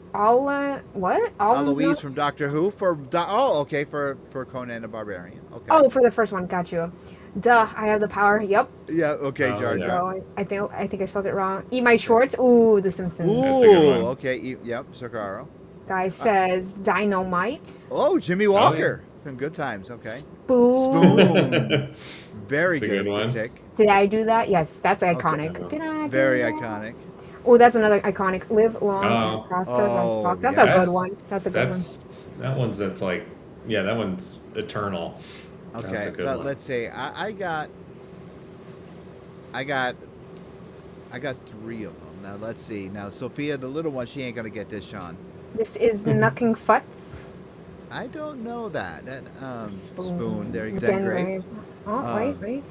[SPEAKER 3] Louise from Doctor Who for Conan the Barbarian. Okay.
[SPEAKER 4] Oh, for the first one, got you. Duh, I have the power. Yep.
[SPEAKER 3] Yeah. Okay,
[SPEAKER 6] Oh,
[SPEAKER 3] Jar
[SPEAKER 6] yeah.
[SPEAKER 3] Jar.
[SPEAKER 4] Oh, I think I spelled it wrong. Eat my shorts. Ooh, The Simpsons.
[SPEAKER 3] Ooh.
[SPEAKER 6] That's a good one.
[SPEAKER 3] Okay. Yep. Sakaro.
[SPEAKER 4] Guy says Dynamite.
[SPEAKER 3] Oh, Jimmy Walker from Good Times. Okay.
[SPEAKER 4] Spoon.
[SPEAKER 3] Spoon. Very
[SPEAKER 6] That's a
[SPEAKER 3] good.
[SPEAKER 6] good one.
[SPEAKER 3] The Tick.
[SPEAKER 4] Did I do that? Yes, that's iconic.
[SPEAKER 6] Okay.
[SPEAKER 4] Did I? Do
[SPEAKER 3] Very
[SPEAKER 4] that?
[SPEAKER 3] iconic.
[SPEAKER 4] Oh, that's another iconic. Live long
[SPEAKER 6] Oh.
[SPEAKER 4] and prosper.
[SPEAKER 3] Oh,
[SPEAKER 4] Talk. That's
[SPEAKER 3] yeah.
[SPEAKER 4] a good one. That's a good one.
[SPEAKER 6] That's like, yeah, that one's eternal. That's
[SPEAKER 3] Okay,
[SPEAKER 6] a good one.
[SPEAKER 3] let's see. I got 3 of them. Now let's see. Now Sophia, the little one, she ain't gonna get this, Sean.
[SPEAKER 4] This is Knucking Futz.
[SPEAKER 3] I don't know that.
[SPEAKER 4] Spoon.
[SPEAKER 3] Spoon. There you go.
[SPEAKER 4] Den
[SPEAKER 3] Great.
[SPEAKER 4] Grave. Oh, wait.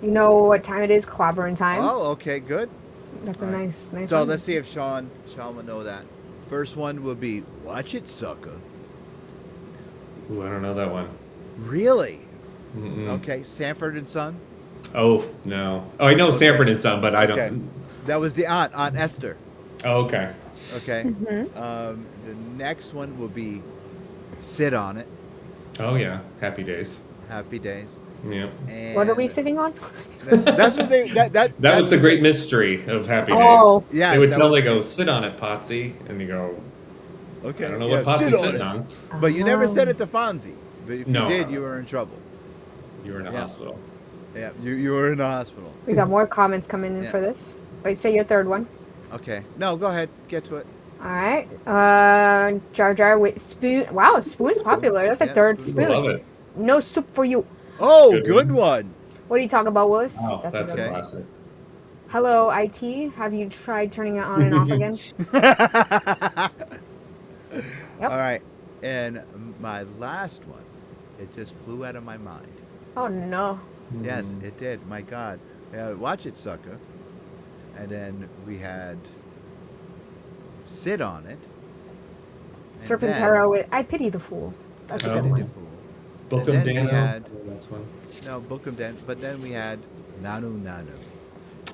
[SPEAKER 4] You know what time it is? Clobbering time.
[SPEAKER 3] Oh, okay, good.
[SPEAKER 4] That's a
[SPEAKER 3] All right.
[SPEAKER 4] nice
[SPEAKER 3] So
[SPEAKER 4] one.
[SPEAKER 3] let's see if Sean will know that. First one will be Watch It, Sucker.
[SPEAKER 6] Ooh, I don't know that one.
[SPEAKER 3] Really?
[SPEAKER 6] Mm-mm.
[SPEAKER 3] Okay, Sanford and Son.
[SPEAKER 6] Oh, no. Oh, I know Sanford and Son, but I don't.
[SPEAKER 3] Okay. That was the Aunt Esther.
[SPEAKER 6] Oh, okay.
[SPEAKER 3] Okay.
[SPEAKER 4] Mm-hmm.
[SPEAKER 3] The next one will be Sit on It.
[SPEAKER 6] Oh, yeah. Happy Days.
[SPEAKER 3] Happy Days.
[SPEAKER 6] Yeah.
[SPEAKER 3] And
[SPEAKER 4] What are we sitting on?
[SPEAKER 3] That's what they. That
[SPEAKER 6] That was the great mystery of Happy Days.
[SPEAKER 4] Oh,
[SPEAKER 3] Yeah.
[SPEAKER 6] They would they go, sit on it, Potsy. And you go,
[SPEAKER 3] Okay.
[SPEAKER 6] I don't know
[SPEAKER 3] yeah,
[SPEAKER 6] what
[SPEAKER 3] sit
[SPEAKER 6] Potsy's
[SPEAKER 3] on
[SPEAKER 6] sitting
[SPEAKER 3] it.
[SPEAKER 6] on.
[SPEAKER 3] But you never said it to Fonzie. But if
[SPEAKER 6] No.
[SPEAKER 3] you did, you were in trouble.
[SPEAKER 6] You were in a
[SPEAKER 3] Yeah.
[SPEAKER 6] hospital.
[SPEAKER 3] Yeah, you were in the hospital.
[SPEAKER 4] we got more comments coming in
[SPEAKER 3] Yeah.
[SPEAKER 4] for this. Wait, say your third one.
[SPEAKER 3] Okay. No, go ahead. Get to it.
[SPEAKER 4] All right. Jar Jar with spoon. Wow, spoon's popular. That's a
[SPEAKER 3] Yeah,
[SPEAKER 4] third
[SPEAKER 3] spoon.
[SPEAKER 4] spoon.
[SPEAKER 6] Love it.
[SPEAKER 4] No soup for you.
[SPEAKER 3] Oh,
[SPEAKER 6] Good
[SPEAKER 3] good one.
[SPEAKER 4] What do you talk about, Willis?
[SPEAKER 6] Oh,
[SPEAKER 4] a
[SPEAKER 6] that's a
[SPEAKER 4] good
[SPEAKER 3] okay.
[SPEAKER 4] one.
[SPEAKER 6] classic.
[SPEAKER 4] Hello, IT. Have you tried turning it on and off again? Yep.
[SPEAKER 3] All right. And my last one, it just flew out of my mind.
[SPEAKER 4] Oh no.
[SPEAKER 3] Yes, it did. My God. Watch It, Sucker. And then we had Sit on It. And
[SPEAKER 4] Serpentaro with I pity the fool. That's a
[SPEAKER 3] then-
[SPEAKER 4] good
[SPEAKER 3] Pity
[SPEAKER 4] one.
[SPEAKER 3] the Fool.
[SPEAKER 6] Book
[SPEAKER 3] And
[SPEAKER 6] of
[SPEAKER 3] then we
[SPEAKER 6] Dano.
[SPEAKER 3] had-
[SPEAKER 6] Oh, that's one.
[SPEAKER 3] No, Book 'em Den. But then we had Nanu Nanu.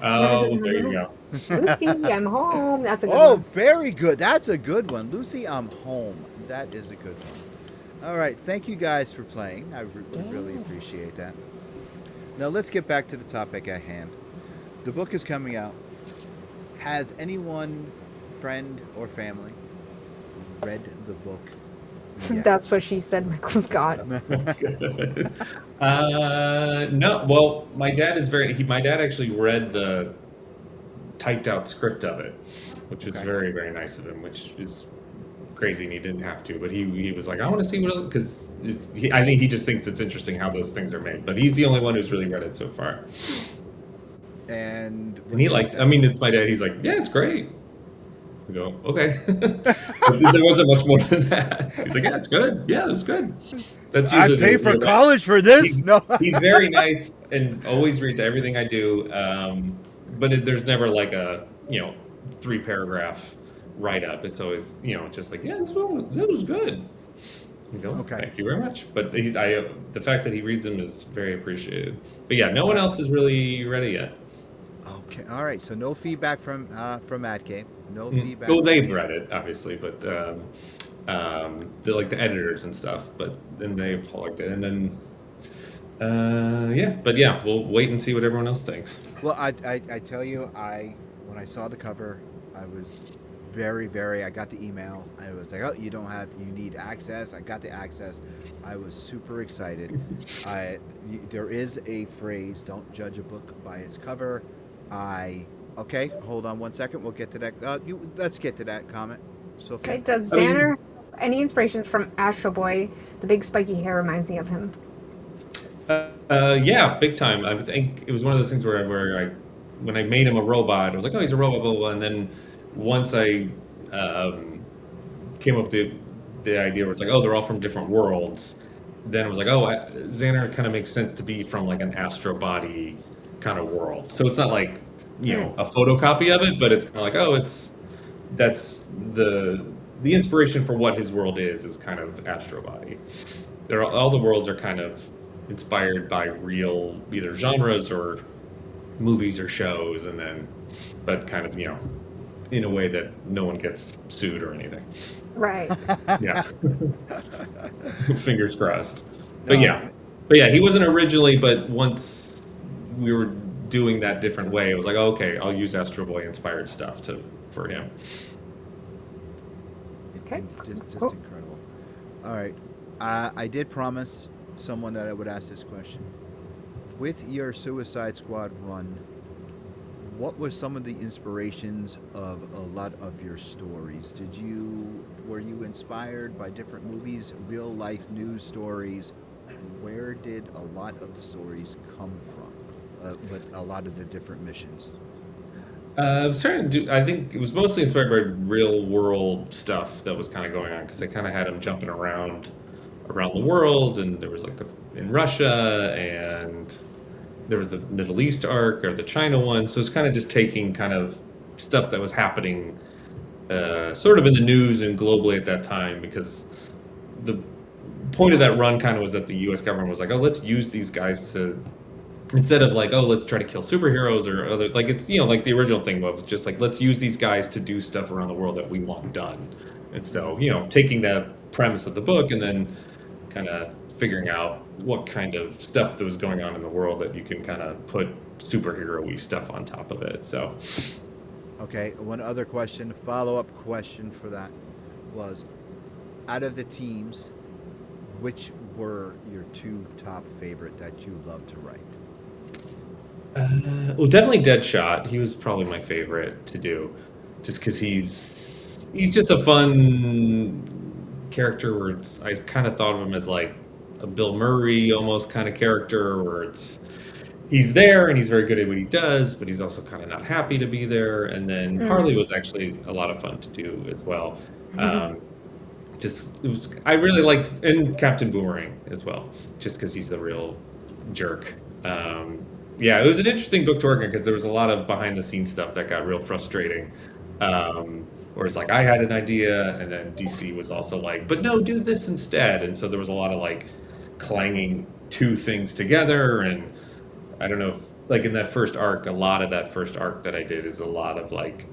[SPEAKER 6] Oh, there you go.
[SPEAKER 4] Lucy, I'm home. That's a good
[SPEAKER 3] Oh,
[SPEAKER 4] one.
[SPEAKER 3] very good. That's a good one. Lucy, I'm home. That is a good one. All right. Thank you guys for playing. I really appreciate that. Now let's get back to the topic at hand. The book is coming out. Has anyone, friend or family, read the book yet?
[SPEAKER 4] That's what she said, Michael Scott.
[SPEAKER 6] That's good. No, well, my dad is my dad actually read the typed out script of it, which was
[SPEAKER 3] Okay.
[SPEAKER 6] very, very nice of him, which is crazy and he didn't have to, but he was like, I want to see what, because I think he just thinks it's interesting how those things are made, but he's the only one who's really read it so far.
[SPEAKER 3] And
[SPEAKER 6] And he like, I mean, it's my dad, he's like, yeah, it's great. We go, okay. But there wasn't much more than that. He's like, yeah, it's good. Yeah, it was good. That's
[SPEAKER 3] I
[SPEAKER 6] usually
[SPEAKER 3] pay
[SPEAKER 6] the-
[SPEAKER 3] for college for this? No.
[SPEAKER 6] He's very nice and always reads everything I do. But there's never like a 3-paragraph write up. It's always just like, yeah, that was good. You go,
[SPEAKER 3] Okay.
[SPEAKER 6] thank you very much. But the fact that he reads them is very appreciated. But yeah, no one else has really read it yet.
[SPEAKER 3] Okay. All right. So no feedback from Mad Game. No feedback.
[SPEAKER 6] Well,
[SPEAKER 3] from
[SPEAKER 6] they've
[SPEAKER 3] me.
[SPEAKER 6] read it obviously, but they're like the editors and stuff. But then they've liked it, and then but yeah, we'll wait and see what everyone else thinks.
[SPEAKER 3] Well, I tell you, when I saw the cover, I was very, very. I got the email. I was like, oh, you need access. I got the access. I was super excited. There is a phrase: "Don't judge a book by its cover." Okay, hold on one second. We'll get to that. Let's get to that comment. Sophia.
[SPEAKER 4] Okay, does Xanar any inspirations from Astro Boy? The big spiky hair reminds me of him.
[SPEAKER 6] Yeah, big time. I think it was one of those things where I, when I made him a robot, I was like, oh, he's a robot, blah, blah, blah. And then once I came up with the idea where it's like, oh, they're all from different worlds, then it was like, oh, Xanar kind of makes sense to be from like an astro body kind of world. So it's not like, a photocopy of it, but it's kind of like, oh, that's the inspiration for what his world is kind of astro body. All the worlds are kind of inspired by real either genres or movies or shows, and then but kind of in a way that no one gets sued or anything.
[SPEAKER 4] Right.
[SPEAKER 6] Yeah. Fingers crossed. But yeah, he wasn't originally, but once we were doing that different way, it was like, oh, okay, I'll use Astro Boy inspired stuff for him.
[SPEAKER 4] Okay.
[SPEAKER 3] Just
[SPEAKER 4] Cool.
[SPEAKER 3] incredible. All right. I did promise someone that I would ask this question. with your Suicide Squad run, what was some of the inspirations of a lot of your stories? Were you inspired by different movies, real life news stories? Where did a lot of the stories come from? With a lot of the different missions.
[SPEAKER 6] I was trying to do. I think it was mostly inspired by real world stuff that was kind of going on because they kind of had him jumping around the world, and there was like in Russia, and there was the Middle East arc or the China one. So it's kind of just taking kind of stuff that was happening, sort of in the news and globally at that time, because the point of that run kind of was that the U.S. government was like, oh, let's use these guys to. Instead of like, oh, let's try to kill superheroes or other, like it's, like the original thing was just like, let's use these guys to do stuff around the world that we want done. And so, taking that premise of the book and then kind of figuring out what kind of stuff that was going on in the world that you can kind of put superhero-y stuff on top of it. So,
[SPEAKER 3] Okay, one other question, follow-up question for that was, out of the teams, which were your two top favorite that you love to write?
[SPEAKER 6] well, definitely Deadshot. He was probably my favorite to do, just because he's just a fun character. Where I kind of thought of him as like a Bill Murray almost kind of character, where he's there and he's very good at what he does, but he's also kind of not happy to be there. And then Harley was actually a lot of fun to do as well. I really liked, and Captain Boomerang as well, just because he's a real jerk. Yeah, it was an interesting book to work on because there was a lot of behind the scenes stuff that got real frustrating. Where it's like I had an idea, and then DC was also like, but no, do this instead. And so there was a lot of like clanging two things together. And I don't know if like in that first arc, a lot of that first arc that I did is a lot of like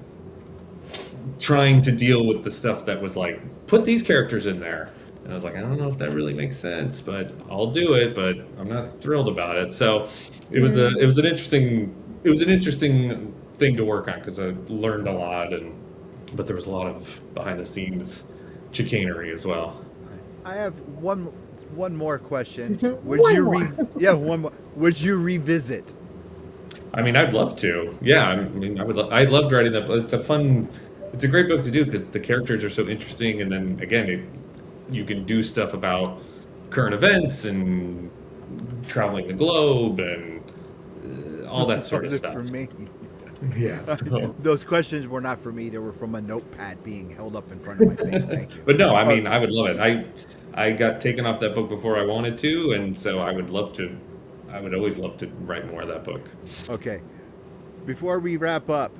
[SPEAKER 6] trying to deal with the stuff that was like, put these characters in there. And I was like, I don't know if that really makes sense, but I'll do it, but I'm not thrilled about it. So it was an interesting thing to work on because I learned a lot, but there was a lot of behind the scenes chicanery as well.
[SPEAKER 3] I have one more question. One more. Would you revisit?
[SPEAKER 6] I mean, I'd love to. Yeah, I mean, I loved writing that. It's a great book to do because the characters are so interesting, and then again, you can do stuff about current events and traveling the globe and all that sort of stuff.
[SPEAKER 3] For me.
[SPEAKER 6] Yeah. So.
[SPEAKER 3] Those questions were not for me. They were from a notepad being held up in front of my face. Thank you.
[SPEAKER 6] But no, I mean, I would love it. I got taken off that book before I wanted to, and so I would always love to write more of that book.
[SPEAKER 3] Okay. Before we wrap up,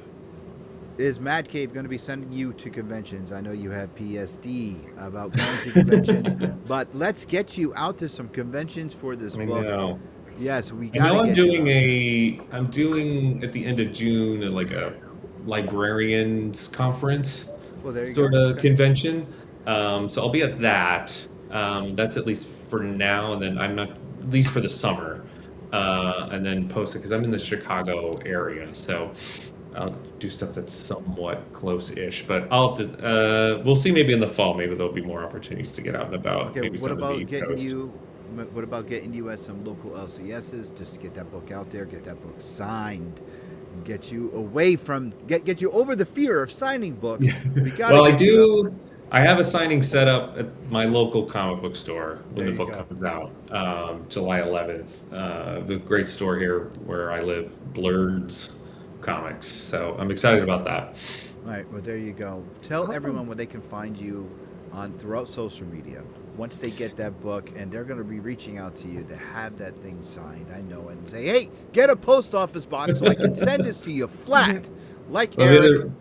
[SPEAKER 3] is Mad Cave going to be sending you to conventions? I know you have PSD about going to conventions, but let's get you out to some conventions for this book.
[SPEAKER 6] Know.
[SPEAKER 3] Yes, we
[SPEAKER 6] got. I'm doing at the end of June like a librarians conference sort of convention. So I'll be at that. That's at least for now, and then I'm not, at least for the summer, and then post it because I'm in the Chicago area, so I'll do stuff that's somewhat close-ish. But I'll have to. We'll see. Maybe in the fall, maybe there'll be more opportunities to get out and about.
[SPEAKER 3] Okay.
[SPEAKER 6] Maybe
[SPEAKER 3] What about getting you at some local LCSs just to get that book out there, get that book signed, and get you away from get you over the fear of signing books?
[SPEAKER 6] Well, I do. I have a signing set up at my local comic book store when the book comes out, July 11th. The great store here where I live, Blurred's Comics. So I'm excited about that.
[SPEAKER 3] All right. Well, there you go. Tell everyone where they can find you throughout social media once they get that book, and they're going to be reaching out to you to have that thing signed. I know, and say, hey, get a post office box so I can send this to you flat, like Eric.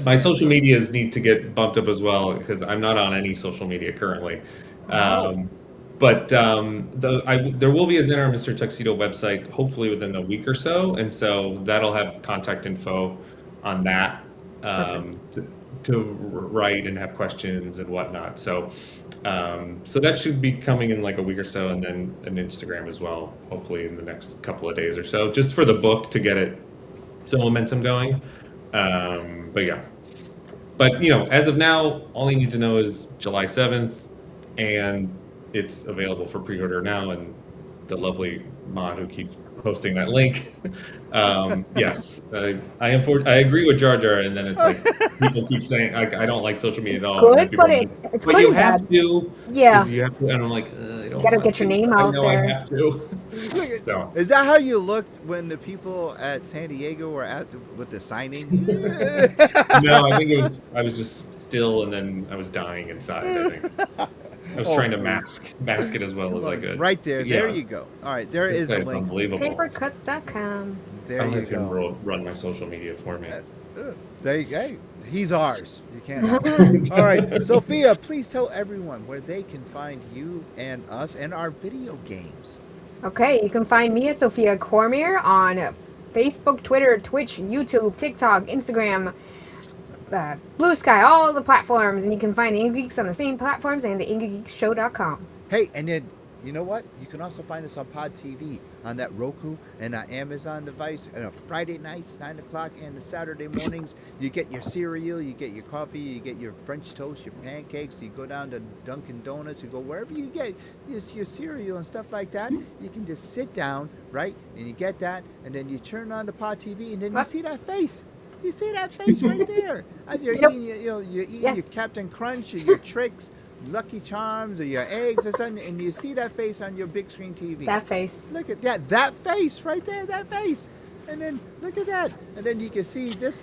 [SPEAKER 6] My social medias need to get bumped up as well because I'm not on any social media currently. But there will be a Xanar and Mr. Tuxedo website hopefully within a week or so, and so that'll have contact info on that to write and have questions and whatnot. So that should be coming in like a week or so, and then an Instagram as well, hopefully in the next couple of days or so, just for the book to get it some momentum going. But as of now, all you need to know is July 7th, and it's available for pre-order now, and the lovely mod who keeps posting that link. Yes, I agree with Jar Jar, and then it's like people keep saying I don't like social media
[SPEAKER 4] It's
[SPEAKER 6] at all. And then
[SPEAKER 4] good,
[SPEAKER 6] people
[SPEAKER 4] but
[SPEAKER 6] are like,
[SPEAKER 4] it's
[SPEAKER 6] but
[SPEAKER 4] good
[SPEAKER 6] you
[SPEAKER 4] and
[SPEAKER 6] have
[SPEAKER 4] bad.
[SPEAKER 6] to,
[SPEAKER 4] Yeah.
[SPEAKER 6] because you have to, and I'm like, I don't
[SPEAKER 4] gotta
[SPEAKER 6] want
[SPEAKER 4] get your
[SPEAKER 6] to,
[SPEAKER 4] name
[SPEAKER 6] but I
[SPEAKER 4] out
[SPEAKER 6] know
[SPEAKER 4] there.
[SPEAKER 6] I have to. So.
[SPEAKER 3] Is that how you looked when the people at San Diego were with the signing?
[SPEAKER 6] No, I think I was just still, and then I was dying inside. I think I was trying to mask it as well as I could.
[SPEAKER 3] Right there.
[SPEAKER 6] So,
[SPEAKER 3] There
[SPEAKER 6] yeah,
[SPEAKER 3] you go. All right. There
[SPEAKER 6] this
[SPEAKER 3] is the
[SPEAKER 6] guy's
[SPEAKER 3] link.
[SPEAKER 6] unbelievable.
[SPEAKER 4] Papercuts.com.
[SPEAKER 3] There
[SPEAKER 6] I'll
[SPEAKER 3] you
[SPEAKER 6] have him
[SPEAKER 3] go.
[SPEAKER 6] run my social media for me.
[SPEAKER 3] There you go. He's ours. You can't have him. All right. Sophia, please tell everyone where they can find you and us and our video games.
[SPEAKER 4] Okay, you can find me at Sophia Cormier on Facebook, Twitter, Twitch, YouTube, TikTok, Instagram, Blue Sky, all the platforms. And you can find the Angrygeeks on the same platforms and the AngryGeeksShow.com.
[SPEAKER 3] Hey, and then you know what? You can also find us on Pod TV, on that Roku and Amazon device. And on Friday nights, 9 o'clock, and the Saturday mornings, you get your cereal, you get your coffee, you get your French toast, your pancakes. You go down to Dunkin' Donuts, you go wherever you get your cereal and stuff like that. You can just sit down, right? And you get that, and then you turn on the Pod TV, and then you see that face. You see that face right there. As you're eating, you're eating your Captain Crunch or your Tricks, Lucky Charms, or your eggs or something, and you see that face on your big screen TV.
[SPEAKER 4] That face.
[SPEAKER 3] Look at that face right there, that face. And then look at that. And then you can see this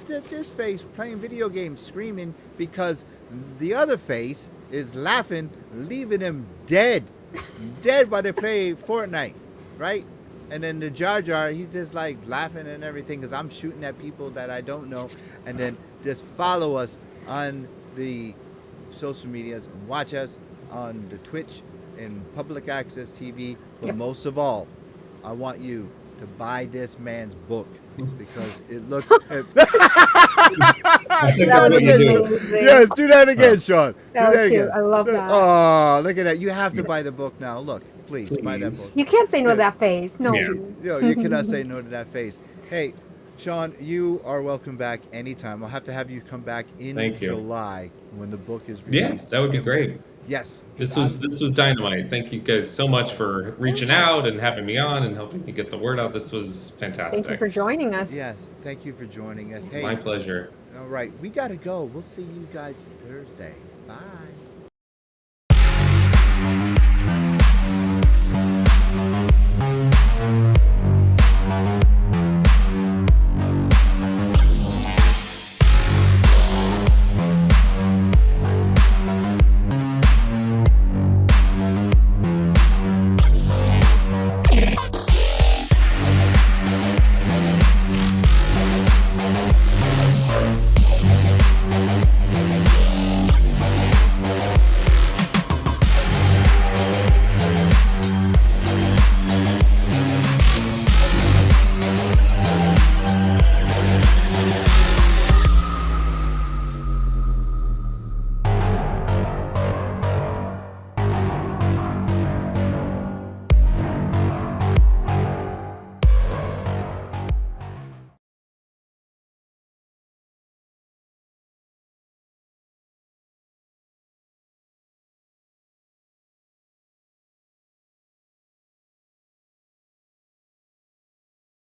[SPEAKER 3] face playing video games, screaming because the other face is laughing, leaving him dead while they play Fortnite, right? And then the Jar Jar, he's just like laughing and everything because I'm shooting at people that I don't know. And then just follow us on the social medias and watch us on the Twitch and public access TV. But most of all, I want you to buy this man's book because it looks. Do that again. Yes, do that again, Sean.
[SPEAKER 4] That was cute. I love that.
[SPEAKER 3] Oh, look at that. You have to buy the book now. Look, please buy that book.
[SPEAKER 4] You can't say no to that face. No.
[SPEAKER 3] Yeah. You cannot say no to that face. Hey, Sean, you are welcome back anytime. I'll have to have you come back in July when the book is released.
[SPEAKER 6] Yeah, that would be great.
[SPEAKER 3] Yes.
[SPEAKER 6] This was dynamite. Thank you guys so much for reaching out and having me on and helping me get the word out. This was fantastic.
[SPEAKER 4] Thank you for joining us.
[SPEAKER 3] Yes, thank you for joining us. Hey,
[SPEAKER 6] my pleasure.
[SPEAKER 3] All right, we got to go. We'll see you guys Thursday. Bye.